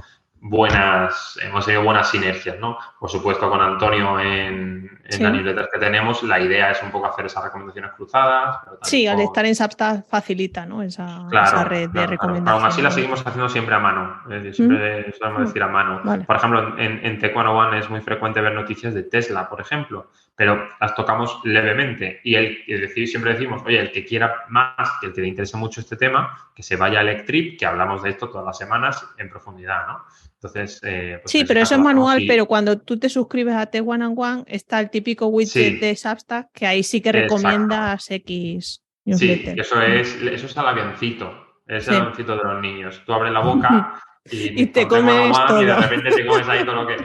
hemos tenido buenas sinergias, ¿no? Por supuesto, con Antonio en la newsletter que tenemos, la idea es un poco hacer esas recomendaciones cruzadas. Pero sí, al estar en Substack facilita, ¿no? Esa red de recomendaciones. Aún así la seguimos haciendo siempre a mano. Siempre solemos decir a mano. Vale. Por ejemplo, en Tech 101 es muy frecuente ver noticias de Tesla, por ejemplo, pero las tocamos levemente. Siempre decimos, oye, el que quiera más, que el que le interese mucho este tema, que se vaya a Electrip, que hablamos de esto todas las semanas en profundidad, ¿no? Entonces, pues sí, pero eso es manual, pero cuando tú te suscribes a T1&1 está el típico widget de Substack que ahí sí que recomiendas X newsletter. Sí, eso es el avioncito, es el avioncito de los niños. Tú abres la boca y te comes todo. Y de repente te comes ahí todo lo que...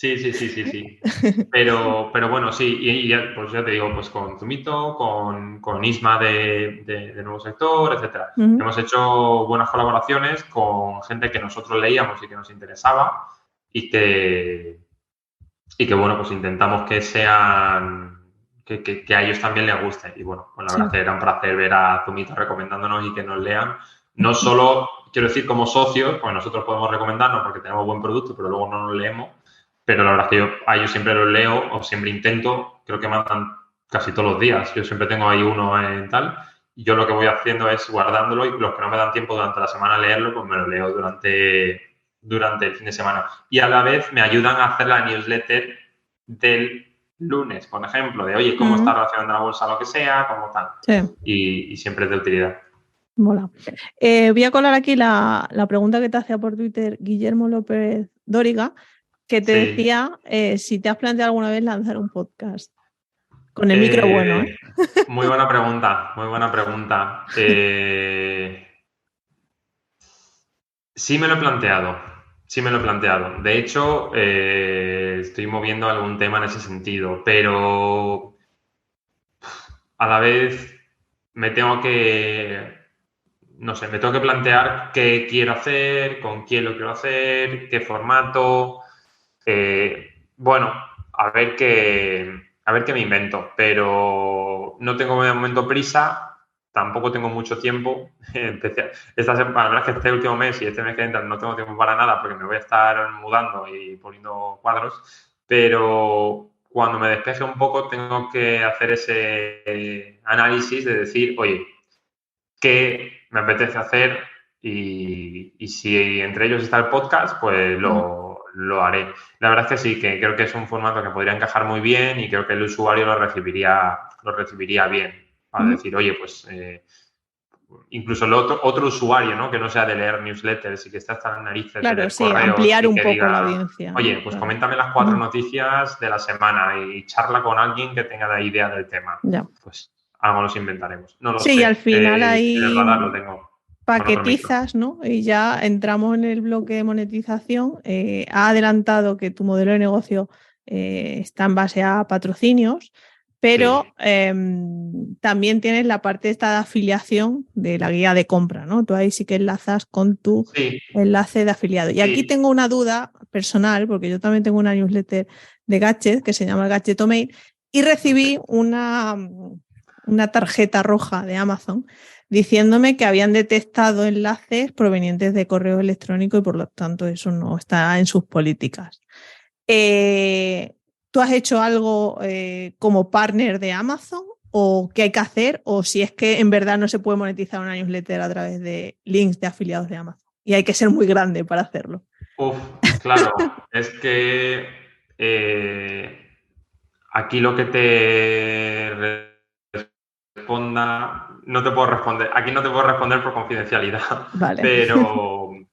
Sí. Pero bueno, sí, y pues ya te digo, pues con Zoomito, con Isma de Nuevo Sector, etcétera. Hemos hecho buenas colaboraciones con gente que nosotros leíamos y que nos interesaba y que bueno, pues intentamos que sean... Que a ellos también les guste. Y bueno, pues la verdad que era un placer ver a Zoomito recomendándonos y que nos lean. No solo, quiero decir, como socios, pues nosotros podemos recomendarnos porque tenemos buen producto, pero luego no nos leemos. Pero la verdad es que yo a ellos siempre los leo o siempre intento, creo que mandan casi todos los días. Yo siempre tengo ahí uno en tal yo lo que voy haciendo es guardándolo y los que no me dan tiempo durante la semana a leerlo, pues me lo leo durante el fin de semana. Y a la vez me ayudan a hacer la newsletter del lunes, por ejemplo, de oye, cómo está relacionando la bolsa, lo que sea, cómo tal. Sí. Y siempre es de utilidad. Mola. Voy a colar aquí la pregunta que te hacía por Twitter Guillermo López Dóriga, que te decía si te has planteado alguna vez lanzar un podcast. Con el micro bueno, ¿eh? Muy buena pregunta, muy buena pregunta. Sí me lo he planteado, sí me lo he planteado. De hecho, estoy moviendo algún tema en ese sentido, pero a la vez me tengo que, no sé, me tengo que plantear qué quiero hacer, con quién lo quiero hacer, qué formato. Bueno, a ver qué me invento, pero no tengo de momento prisa, tampoco tengo mucho tiempo. La verdad es que este último mes y este mes que entra no tengo tiempo para nada porque me voy a estar mudando y poniendo cuadros, pero cuando me despeje un poco tengo que hacer ese análisis de decir, oye, ¿qué me apetece hacer? Y si entre ellos está el podcast, pues lo haré. La verdad es que sí, que creo que es un formato que podría encajar muy bien y creo que el usuario lo recibiría bien. Para decir, oye, pues incluso el otro usuario, ¿no? Que no sea de leer newsletters y que esté hasta en narices de Claro, leer sí, correos ampliar y un que poco la diga, audiencia, ¿no? oye, pues Claro. coméntame las 4 noticias de la semana y charla con alguien que tenga la idea del tema. Ya. Pues algo nos inventaremos. No lo Sí, y al sé. final En el ahí radar lo tengo con otro micro. paquetizas, ¿no? Y ya entramos en el bloque de monetización. Ha adelantado que tu modelo de negocio está en base a patrocinios, pero también tienes la parte esta de afiliación de la guía de compra, ¿no? Tú ahí sí que enlazas con tu enlace de afiliado. Y aquí tengo una duda personal, porque yo también tengo una newsletter de Gadget que se llama Gadgetomail y recibí una tarjeta roja de Amazon diciéndome que habían detectado enlaces provenientes de correo electrónico y por lo tanto eso no está en sus políticas. ¿Tú has hecho algo como partner de Amazon o qué hay que hacer o si es que en verdad no se puede monetizar una newsletter a través de links de afiliados de Amazon y hay que ser muy grande para hacerlo? Claro, es que aquí lo que te responda, no te puedo responder, aquí no te puedo responder por confidencialidad, vale.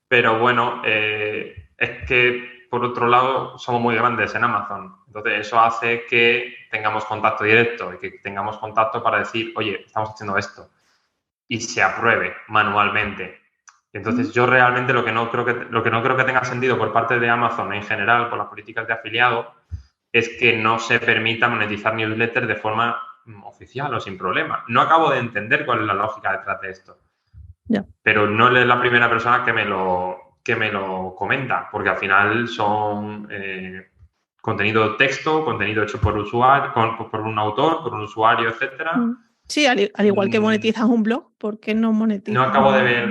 pero bueno, es que por otro lado somos muy grandes en Amazon, entonces eso hace que tengamos contacto directo y que tengamos contacto para decir, oye, estamos haciendo esto y se apruebe manualmente. Entonces yo realmente lo que no creo que tenga sentido por parte de Amazon en general por las políticas de afiliado es que no se permita monetizar newsletters de forma oficial o sin problema. No acabo de entender cuál es la lógica detrás de esto. Pero no es la primera persona que me lo comenta, porque al final son contenido texto, contenido hecho por usuario, por un autor, por un usuario, etcétera. Sí, al igual que monetizas un blog, ¿por qué no monetizas? No acabo de ver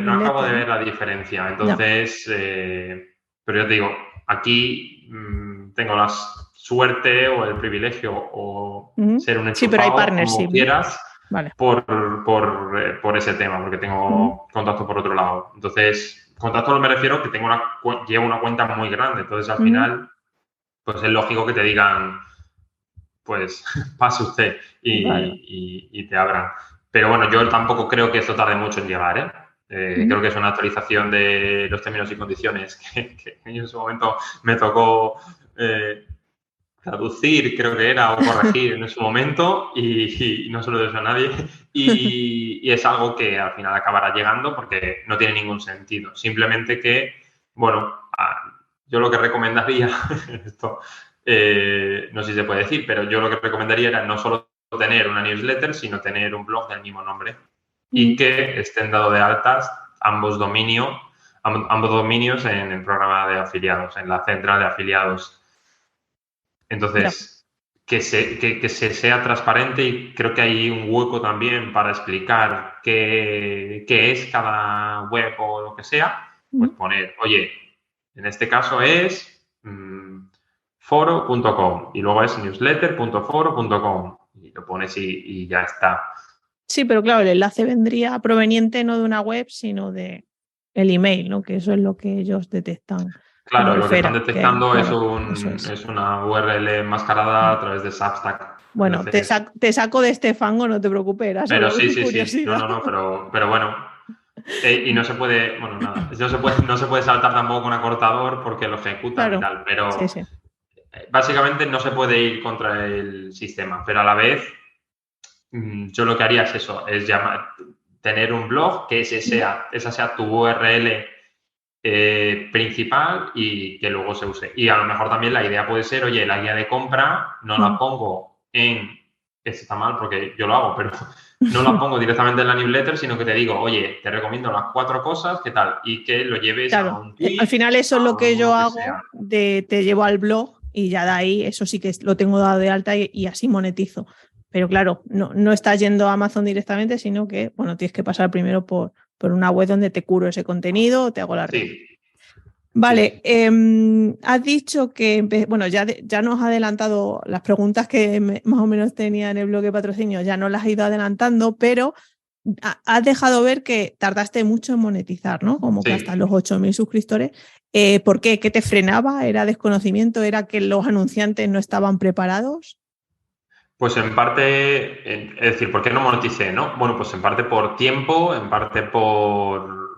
la diferencia. Entonces, pero yo te digo, aquí tengo la suerte o el privilegio o ser un enchufado, como quieras, por ese tema, porque tengo contacto por otro lado. Entonces, contacto me refiero que llevo una cuenta muy grande. Entonces, al final, pues es lógico que te digan, pues pase usted y te abran. Pero bueno, yo tampoco creo que esto tarde mucho en llegar, ¿eh? Creo que es una actualización de los términos y condiciones que en su momento me tocó traducir, creo que era, o corregir en su momento y no se lo deseo a nadie. Y es algo que al final acabará llegando porque no tiene ningún sentido. Simplemente que, bueno, yo lo que recomendaría, esto no sé si se puede decir, pero yo lo que recomendaría era no solo tener una newsletter, sino tener un blog del mismo nombre y que estén dados de altas ambos dominios en el programa de afiliados, en la central de afiliados. Entonces, que se sea transparente y creo que hay un hueco también para explicar qué es cada web o lo que sea, pues poner, oye, en este caso es foro.com y luego es newsletter.foro.com y lo pones y ya está. Sí, pero claro, el enlace vendría proveniente no de una web, sino de el email, ¿no? Que eso es lo que ellos detectan como Claro, lo que están referral. detectando Claro, eso es. es una URL enmascarada a través de Substack. Bueno, Entonces, te saco de este fango, no te preocupes, era pero solo sí. No, curiosidad. no, no, pero bueno. Y no se puede, bueno, nada, no se puede saltar tampoco con acortador porque lo ejecutan y Claro, tal, pero sí. básicamente no se puede ir contra el sistema, pero a la vez yo lo que haría es eso, es tener un blog que esa sea tu URL principal y que luego se use. Y a lo mejor también la idea puede ser, oye, la guía de compra no la pongo esto está mal porque yo lo hago, pero no la pongo directamente en la newsletter, sino que te digo, oye, te recomiendo las 4 cosas, ¿qué tal? Y que lo lleves a Claro, un al tweet, final eso es lo a que yo lo que hago, sea. te llevo al blog y ya de ahí eso sí que lo tengo dado de alta y así monetizo. Pero claro, no estás yendo a Amazon directamente, sino que, bueno, tienes que pasar primero por una web donde te curo ese contenido, te hago la review. Sí, Vale, sí. has dicho que, bueno, ya nos has adelantado las preguntas que más o menos tenía en el blog de patrocinio, ya nos las has ido adelantando, pero has dejado ver que tardaste mucho en monetizar, ¿no? Como que hasta Sí. los 8.000 suscriptores. ¿Por qué? ¿Qué te frenaba? ¿Era desconocimiento? ¿Era que los anunciantes no estaban preparados? Pues en parte, es decir, ¿por qué no moneticé, no? Bueno, pues en parte por tiempo, en parte por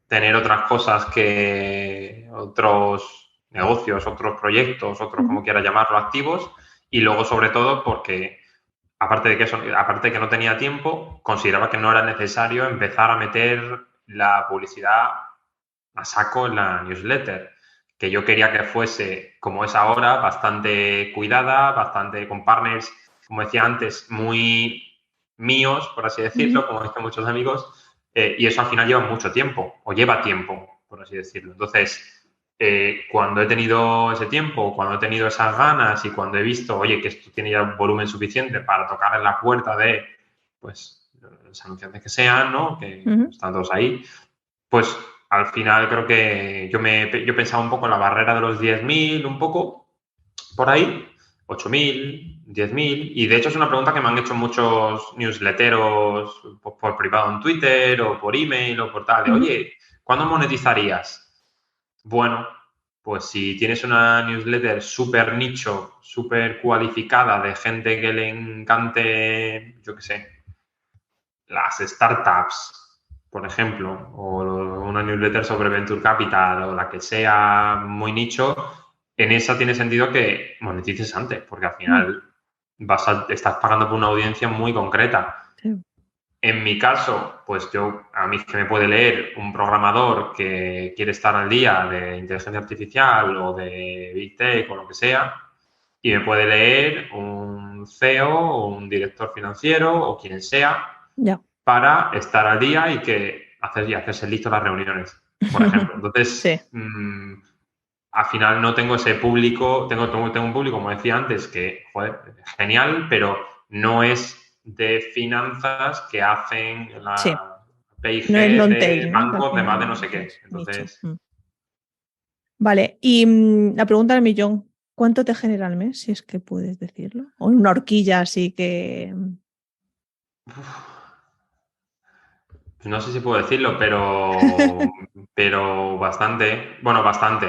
tener otras cosas que otros negocios, otros proyectos, otros como quieras llamarlo, activos, y luego sobre todo porque aparte de que no tenía tiempo, consideraba que no era necesario empezar a meter la publicidad a saco en la newsletter, que yo quería que fuese, como es ahora, bastante cuidada, bastante con partners, como decía antes, muy míos, por así decirlo, como dicen muchos amigos, y eso al final lleva mucho tiempo, o lleva tiempo, por así decirlo. Entonces, cuando he tenido ese tiempo, cuando he tenido esas ganas y cuando he visto, oye, que esto tiene ya un volumen suficiente para tocar en la puerta de, pues, los anunciantes que sean, ¿no? Que están todos ahí, pues al final creo que yo pensaba un poco en la barrera de los 10.000, un poco por ahí, 8.000, 10.000, y de hecho es una pregunta que me han hecho muchos newsletteros por privado en Twitter o por email o por tal, de, oye, ¿cuándo monetizarías? Bueno, pues si tienes una newsletter súper nicho, súper cualificada de gente que le encante, yo qué sé, las startups, por ejemplo, o una newsletter sobre Venture Capital o la que sea muy nicho, en esa tiene sentido que monetices antes, porque al final estás pagando por una audiencia muy concreta. Sí. En mi caso, pues a mí que me puede leer un programador que quiere estar al día de inteligencia artificial o de Big Tech o lo que sea, y me puede leer un CEO o un director financiero o quien sea, Ya. para estar al día y hacerse listo las reuniones, por ejemplo. Sí. Entonces, al final no tengo ese público, tengo un público, como decía antes, que, joder, genial, pero no es de finanzas que hacen Sí. la No es P&G long de tail, ¿no? Que al bancos de más de no final sé qué. es nicho. Entonces, Vale, y la pregunta del millón, ¿cuánto te genera al mes, si es que puedes decirlo? O en una horquilla así que... no sé si puedo decirlo, pero bastante, bueno, bastante.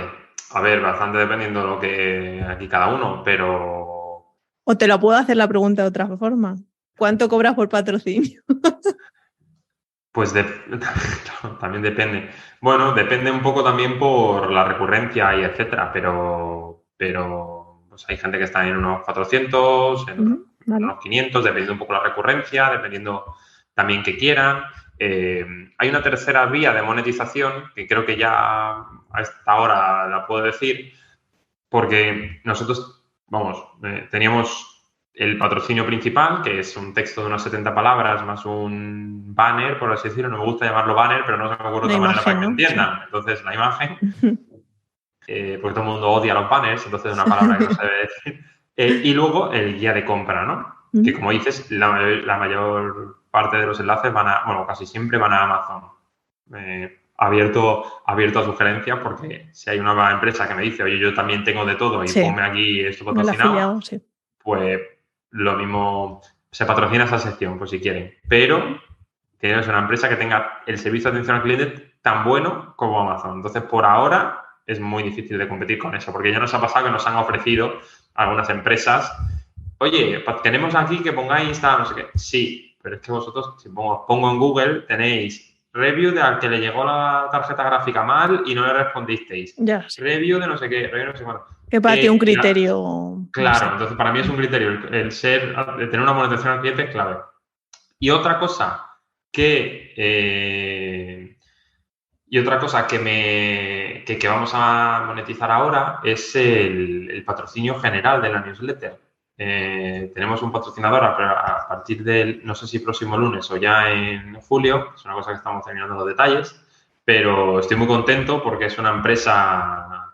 A ver, bastante dependiendo de lo que aquí cada uno, pero O te lo puedo hacer la pregunta de otra forma. ¿Cuánto cobras por patrocinio? pues también depende. Bueno, depende un poco también por la recurrencia y etcétera, pero pues hay gente que está en unos 400, en Vale. unos 500, dependiendo un poco la recurrencia, dependiendo también que quieran. Hay una tercera vía de monetización que creo que ya a esta hora la puedo decir, porque nosotros, vamos, teníamos el patrocinio principal, que es un texto de unas 70 palabras más un banner, por así decirlo. No me gusta llamarlo banner, pero no se me ocurre Una otra manera para imagen, que me ¿no? Sí. entiendan. Entonces, la imagen, porque todo el mundo odia los banners, entonces es una palabra que no se debe decir. Y luego el guía de compra, ¿no? Que como dices, la mayor parte de los enlaces bueno, casi siempre van a Amazon. Abierto a sugerencias, porque si hay una nueva empresa que me dice, oye, yo también tengo de todo y Sí, ponme aquí esto el patrocinado, afiliado, sí. pues lo mismo se patrocina esa sección, por si quieren. Pero tiene que ser una empresa que tenga el servicio de atención al cliente tan bueno como Amazon. Entonces, por ahora es muy difícil de competir con eso, porque ya nos ha pasado que nos han ofrecido algunas empresas, oye, tenemos aquí que pongáis Instagram, no sé qué. Sí, pero es que vosotros, si pongo en Google, tenéis review de al que le llegó la tarjeta gráfica mal y no le respondisteis. Ya, sí. Review de no sé qué, review de no sé cuánto. Que para ti un criterio. Claro, no sé. entonces para mí es un criterio. El tener una monetización al cliente es clave. Y otra cosa que vamos a monetizar ahora es el patrocinio general de la newsletter. Tenemos un patrocinador a partir del, no sé si próximo lunes o ya en julio, es una cosa que estamos terminando los detalles, pero estoy muy contento porque es una empresa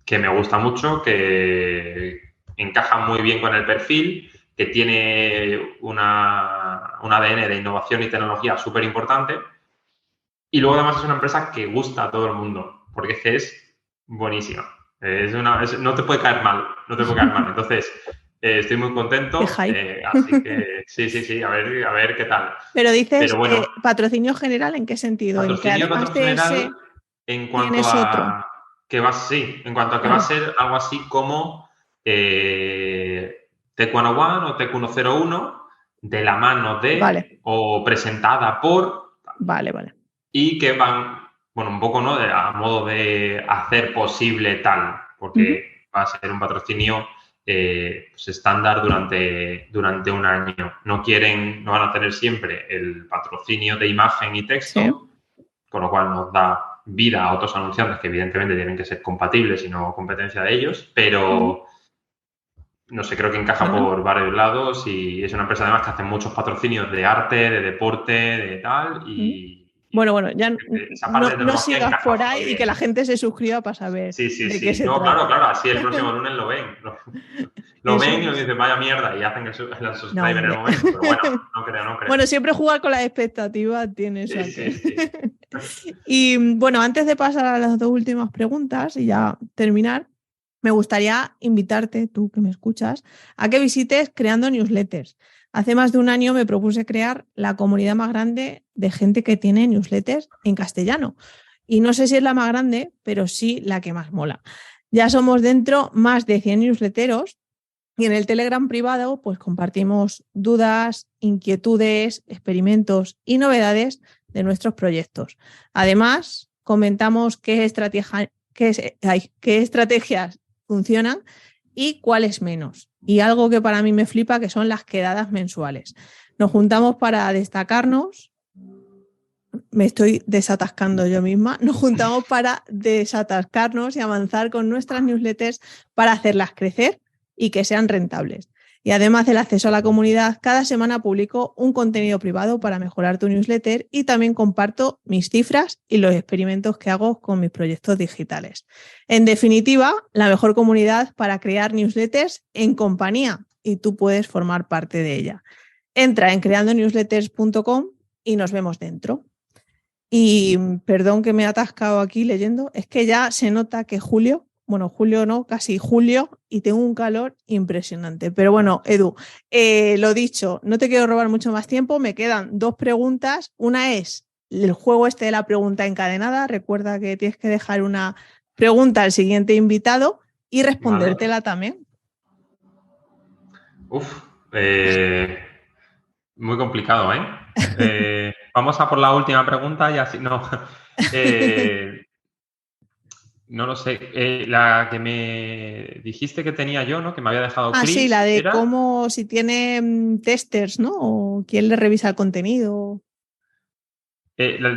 que me gusta mucho, que encaja muy bien con el perfil, que tiene un ADN de innovación y tecnología súper importante. Y luego además es una empresa que gusta a todo el mundo, porque es buenísima. No te puede caer mal, no te puede caer mal. Entonces, estoy muy contento. Así que sí, a ver qué tal. Pero dices, bueno, patrocinio general, ¿en qué sentido? Patrocinio general en cuanto a que va a ser algo así como Tech101 o Tech101 de la mano de o presentada por. Vale. Y que van, bueno, un poco, ¿no? A modo de hacer posible tal, porque va a ser un patrocinio pues estándar durante un año. No van a tener siempre el patrocinio de imagen y texto, con lo cual nos da vida a otros anunciantes que evidentemente tienen que ser compatibles y no competencia de ellos, pero no sé, creo que encaja por varios lados y es una empresa además que hace muchos patrocinios de arte, de deporte, de tal y bueno, ya no sigas por ahí y que la gente se suscriba para saber de qué se trata. Claro, así el próximo lunes lo ven. Lo ven y nos dicen, vaya mierda, y hacen el subscribe en el momento. Pero bueno, no creo. Bueno, siempre jugar con las expectativas tiene eso. Sí. Y bueno, antes de pasar a las dos últimas preguntas y ya terminar, me gustaría invitarte, tú que me escuchas, a que visites Creando Newsletters. Hace más de un año me propuse crear la comunidad más grande de gente que tiene newsletters en castellano. Y no sé si es la más grande, pero sí la que más mola. Ya somos dentro más de 100 newsletteros y en el Telegram privado pues compartimos dudas, inquietudes, experimentos y novedades de nuestros proyectos. Además, comentamos qué estrategias funcionan y cuáles menos. Y algo que para mí me flipa, que son las quedadas mensuales. Nos juntamos para destacarnos. Me estoy desatascando yo misma. Nos juntamos para desatascarnos y avanzar con nuestras newsletters para hacerlas crecer y que sean rentables. Y además del acceso a la comunidad, cada semana publico un contenido privado para mejorar tu newsletter y también comparto mis cifras y los experimentos que hago con mis proyectos digitales. En definitiva, la mejor comunidad para crear newsletters en compañía y tú puedes formar parte de ella. Entra en creandonewsletters.com y nos vemos dentro. Y perdón que me he atascado aquí leyendo, es que ya se nota que julio no, casi julio, y tengo un calor impresionante. Pero bueno, Edu, lo dicho, no te quiero robar mucho más tiempo, me quedan dos preguntas. Una es el juego de la pregunta encadenada. Recuerda que tienes que dejar una pregunta al siguiente invitado y respondértela también. Muy complicado, ¿eh? Vamos a por la última pregunta y así no. No lo sé. La que me dijiste que tenía yo, ¿no? Que me había dejado Chris. Sí, la de cómo, si tiene testers, ¿no? O quién le revisa el contenido.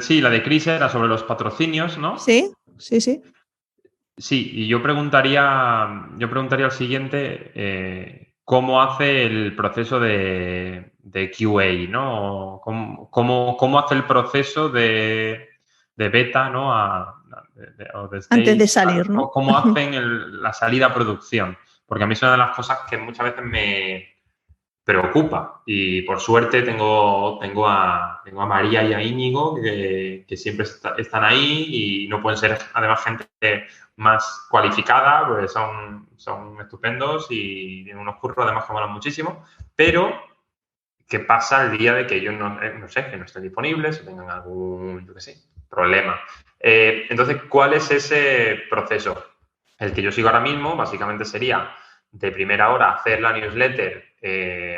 Sí, la de Chris era sobre los patrocinios, ¿no? Sí. Sí, y yo preguntaría al siguiente cómo hace el proceso de QA, ¿no? ¿Cómo hace el proceso de beta, ¿no? Antes de salir, ¿no? ¿Cómo hacen la salida a producción? Porque a mí es una de las cosas que muchas veces preocupa. Y por suerte tengo a María y a Íñigo que siempre están ahí y no pueden ser además gente más cualificada, pues son estupendos y tienen unos curros además que molan muchísimo, pero ¿qué pasa el día de que ellos no sé, que no estén disponibles o tengan algún, yo qué sé, problema? Entonces, ¿cuál es ese proceso? El que yo sigo ahora mismo básicamente sería de primera hora hacer la newsletter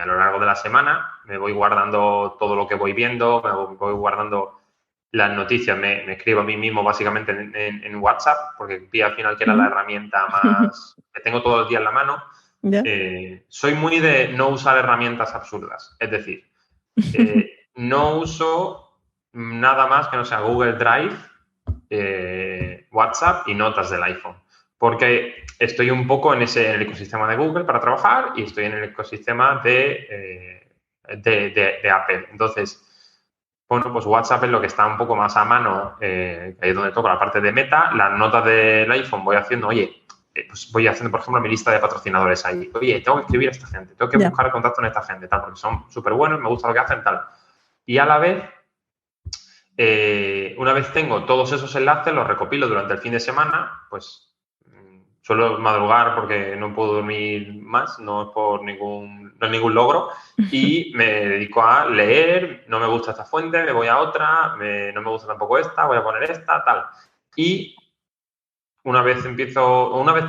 a lo largo de la semana. Me voy guardando todo lo que voy viendo, me voy guardando las noticias, me escribo a mí mismo básicamente en WhatsApp, porque vi al final que era la herramienta más que tengo todo el día en la mano. ¿Ya? Soy muy de no usar herramientas absurdas. Es decir, no uso nada más que no sea Google Drive, WhatsApp y notas del iPhone. Porque estoy un poco en el ecosistema de Google para trabajar y estoy en el ecosistema de Apple. Entonces, bueno, pues WhatsApp es lo que está un poco más a mano, ahí es donde toco la parte de meta. Las notas del iPhone voy haciendo, pues voy haciendo, por ejemplo, mi lista de patrocinadores ahí. Oye, tengo que escribir a esta gente, tengo que buscar contacto en esta gente, tal, porque son súper buenos, me gusta lo que hacen, tal. Y a la vez, una vez tengo todos esos enlaces, los recopilo durante el fin de semana, pues suelo madrugar porque no puedo dormir más, no es ningún logro, y me dedico a leer, no me gusta esta fuente, me voy a otra, no me gusta tampoco esta, voy a poner esta, tal. Y una vez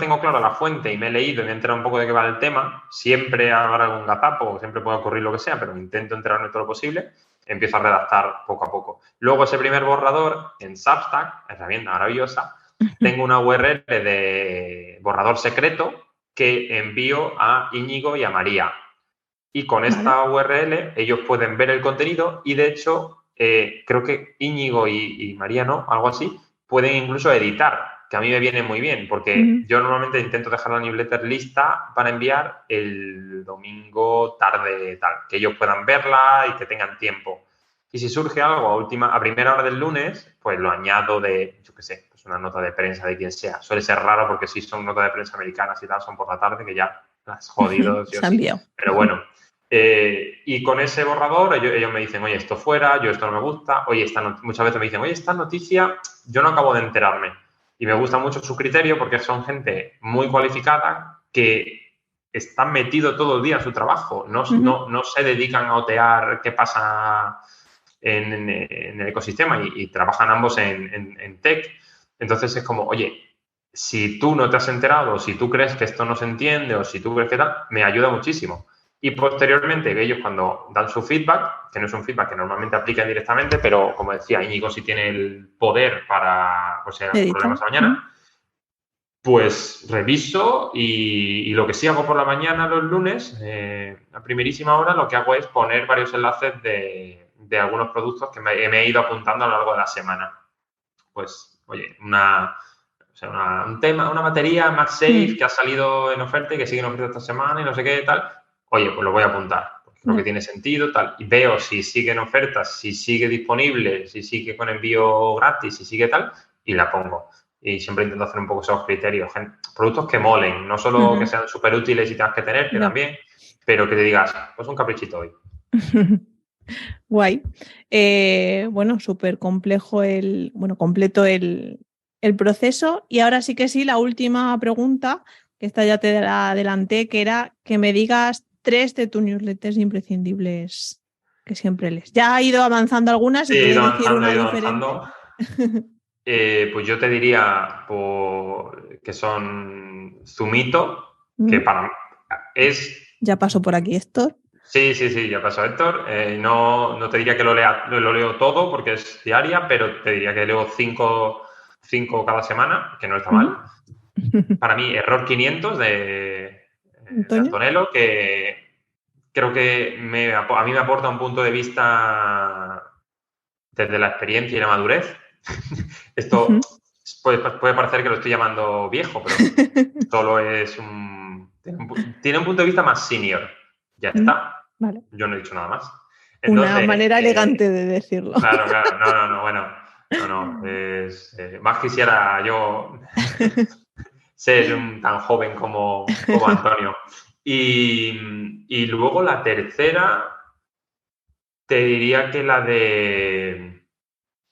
tengo clara la fuente y me he leído y me he enterado un poco de qué va el tema, siempre habrá algún gazapo, siempre puede ocurrir lo que sea, pero intento enterarme todo lo posible, empiezo a redactar poco a poco. Luego ese primer borrador en Substack, herramienta maravillosa, tengo una URL de borrador secreto que envío a Íñigo y a María. Y con esta URL ellos pueden ver el contenido y, de hecho, creo que Íñigo y María, ¿no? Algo así, pueden incluso editar, que a mí me viene muy bien, porque yo normalmente intento dejar la newsletter lista para enviar el domingo tarde tal, que ellos puedan verla y que tengan tiempo. Y si surge algo a primera hora del lunes, pues lo añado yo qué sé, pues una nota de prensa de quien sea. Suele ser raro porque si son notas de prensa americanas y tal, son por la tarde, que ya las jodido, sí o sí. Pero bueno. Y con ese borrador ellos me dicen, oye, esto fuera, yo esto no me gusta, oye, muchas veces me dicen, oye, esta noticia yo no acabo de enterarme. Y me gusta mucho su criterio porque son gente muy cualificada que están metidos todo el día en su trabajo, no se dedican a otear qué pasa en el ecosistema y trabajan ambos en tech. Entonces es como, oye, si tú no te has enterado, si tú crees que esto no se entiende o si tú crees que tal, me ayuda muchísimo. Y posteriormente, ellos cuando dan su feedback, que no es un feedback que normalmente aplican directamente, pero como decía, Íñigo sí tiene el poder para, o sea, problemas a mañana, pues reviso y lo que sí hago por la mañana los lunes, a primerísima hora, lo que hago es poner varios enlaces de algunos productos que me he ido apuntando a lo largo de la semana. Pues, oye, un tema, una batería MagSafe que ha salido en oferta y que sigue en oferta esta semana y no sé qué tal. Oye, pues lo voy a apuntar, porque creo que tiene sentido, tal. Y veo si sigue en oferta, si sigue disponible, si sigue con envío gratis, si sigue tal, y la pongo. Y siempre intento hacer un poco esos criterios. Productos que molen, no solo que sean súper útiles y tengas que tener, que también, pero que te digas, pues un caprichito hoy. Guay. Bueno, súper complejo completo el proceso. Y ahora sí que sí, la última pregunta, que esta ya te la adelanté, que era que me digas 3 de tus newsletters imprescindibles que siempre lees. Ya ha ido avanzando algunas y puedes decir una diferente. Pues yo te diría que son Zumito, que para mí es... Ya pasó por aquí Héctor. Sí, ya pasó Héctor. No te diría que lo leo todo porque es diaria, pero te diría que leo 5 cada semana, que no está mal. Para mí, Error 500 de Antonello, que creo que a mí me aporta un punto de vista desde la experiencia y la madurez. Esto puede parecer que lo estoy llamando viejo, pero solo tiene un punto de vista más senior. Ya está. Vale. Yo no he dicho nada más. Entonces, una manera elegante de decirlo. Claro. No, bueno. Más quisiera yo ser tan joven como Antonio. Y luego la tercera, te diría que la de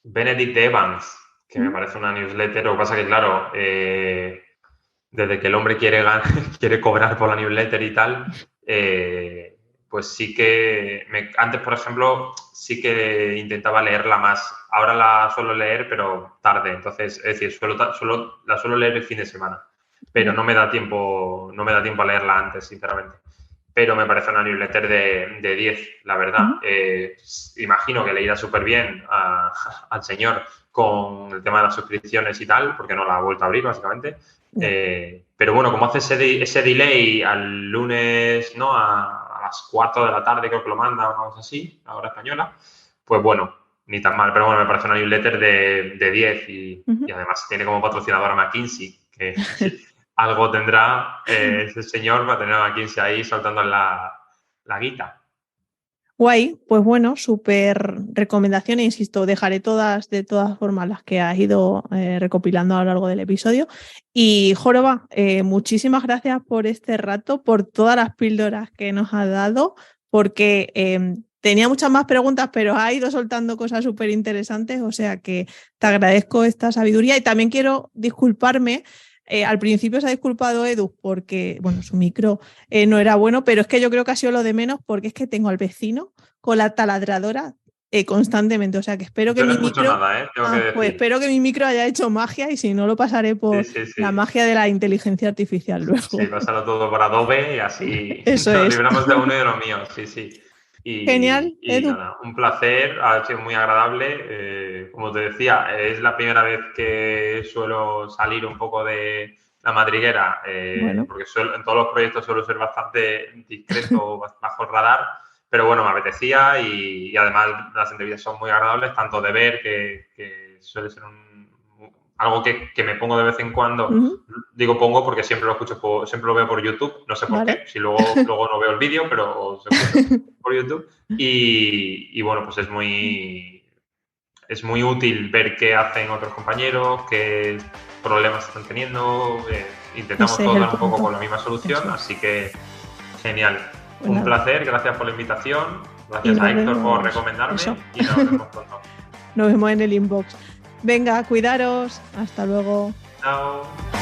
Benedict Evans, que me parece una newsletter. Lo que pasa que, claro, desde que el hombre quiere cobrar por la newsletter y tal, pues sí que antes, por ejemplo, sí que intentaba leerla más. Ahora la suelo leer, pero tarde. Entonces, es decir, la suelo leer el fin de semana, pero no me da tiempo a leerla antes, sinceramente. Pero me parece una newsletter de 10, la verdad. Imagino que le irá súper bien al señor con el tema de las suscripciones y tal, porque no la ha vuelto a abrir, básicamente. Pero bueno, como hace ese delay al lunes, ¿no? A las 4 de la tarde, creo que lo manda o una cosa así, a hora española, pues bueno, ni tan mal. Pero bueno, me parece una newsletter de 10 y además tiene como patrocinadora a McKinsey, que algo tendrá ese señor para tener a McKinsey ahí soltando la guita. Guay, pues bueno, súper recomendación, insisto, dejaré de todas formas las que has ido recopilando a lo largo del episodio. Y Joroba, muchísimas gracias por este rato, por todas las píldoras que nos has dado, porque tenía muchas más preguntas, pero has ido soltando cosas súper interesantes, o sea que te agradezco esta sabiduría y también quiero disculparme. Al principio se ha disculpado Edu porque, bueno, su micro no era bueno, pero es que yo creo que ha sido lo de menos porque es que tengo al vecino con la taladradora constantemente, o sea que espero que yo no mi escucho micro... nada, tengo que decir. Pues espero que mi micro haya hecho magia y si no lo pasaré por la magia de la inteligencia artificial luego. Sí, pásalo todo por Adobe y así Eso nos es. libramos de uno y de lo mío, sí. Genial, Edu. Nada, un placer, ha sido muy agradable. Como te decía, es la primera vez que suelo salir un poco de la madriguera, porque en todos los proyectos suelo ser bastante discreto, bajo el radar, pero bueno, me apetecía y además las entrevistas son muy agradables, tanto de ver, que suele ser algo que me pongo de vez en cuando. Digo pongo porque siempre lo escucho, siempre lo veo por YouTube, no sé por qué, si luego no veo el vídeo, pero se escucha por YouTube. Y bueno, pues es muy útil ver qué hacen otros compañeros, qué problemas están teniendo. Intentamos todos dar un poco con la misma solución, así que genial. Un placer, gracias por la invitación, gracias a Héctor por recomendarme y nos vemos pronto. Nos vemos en el inbox. Venga, cuidaros. Hasta luego. Chao.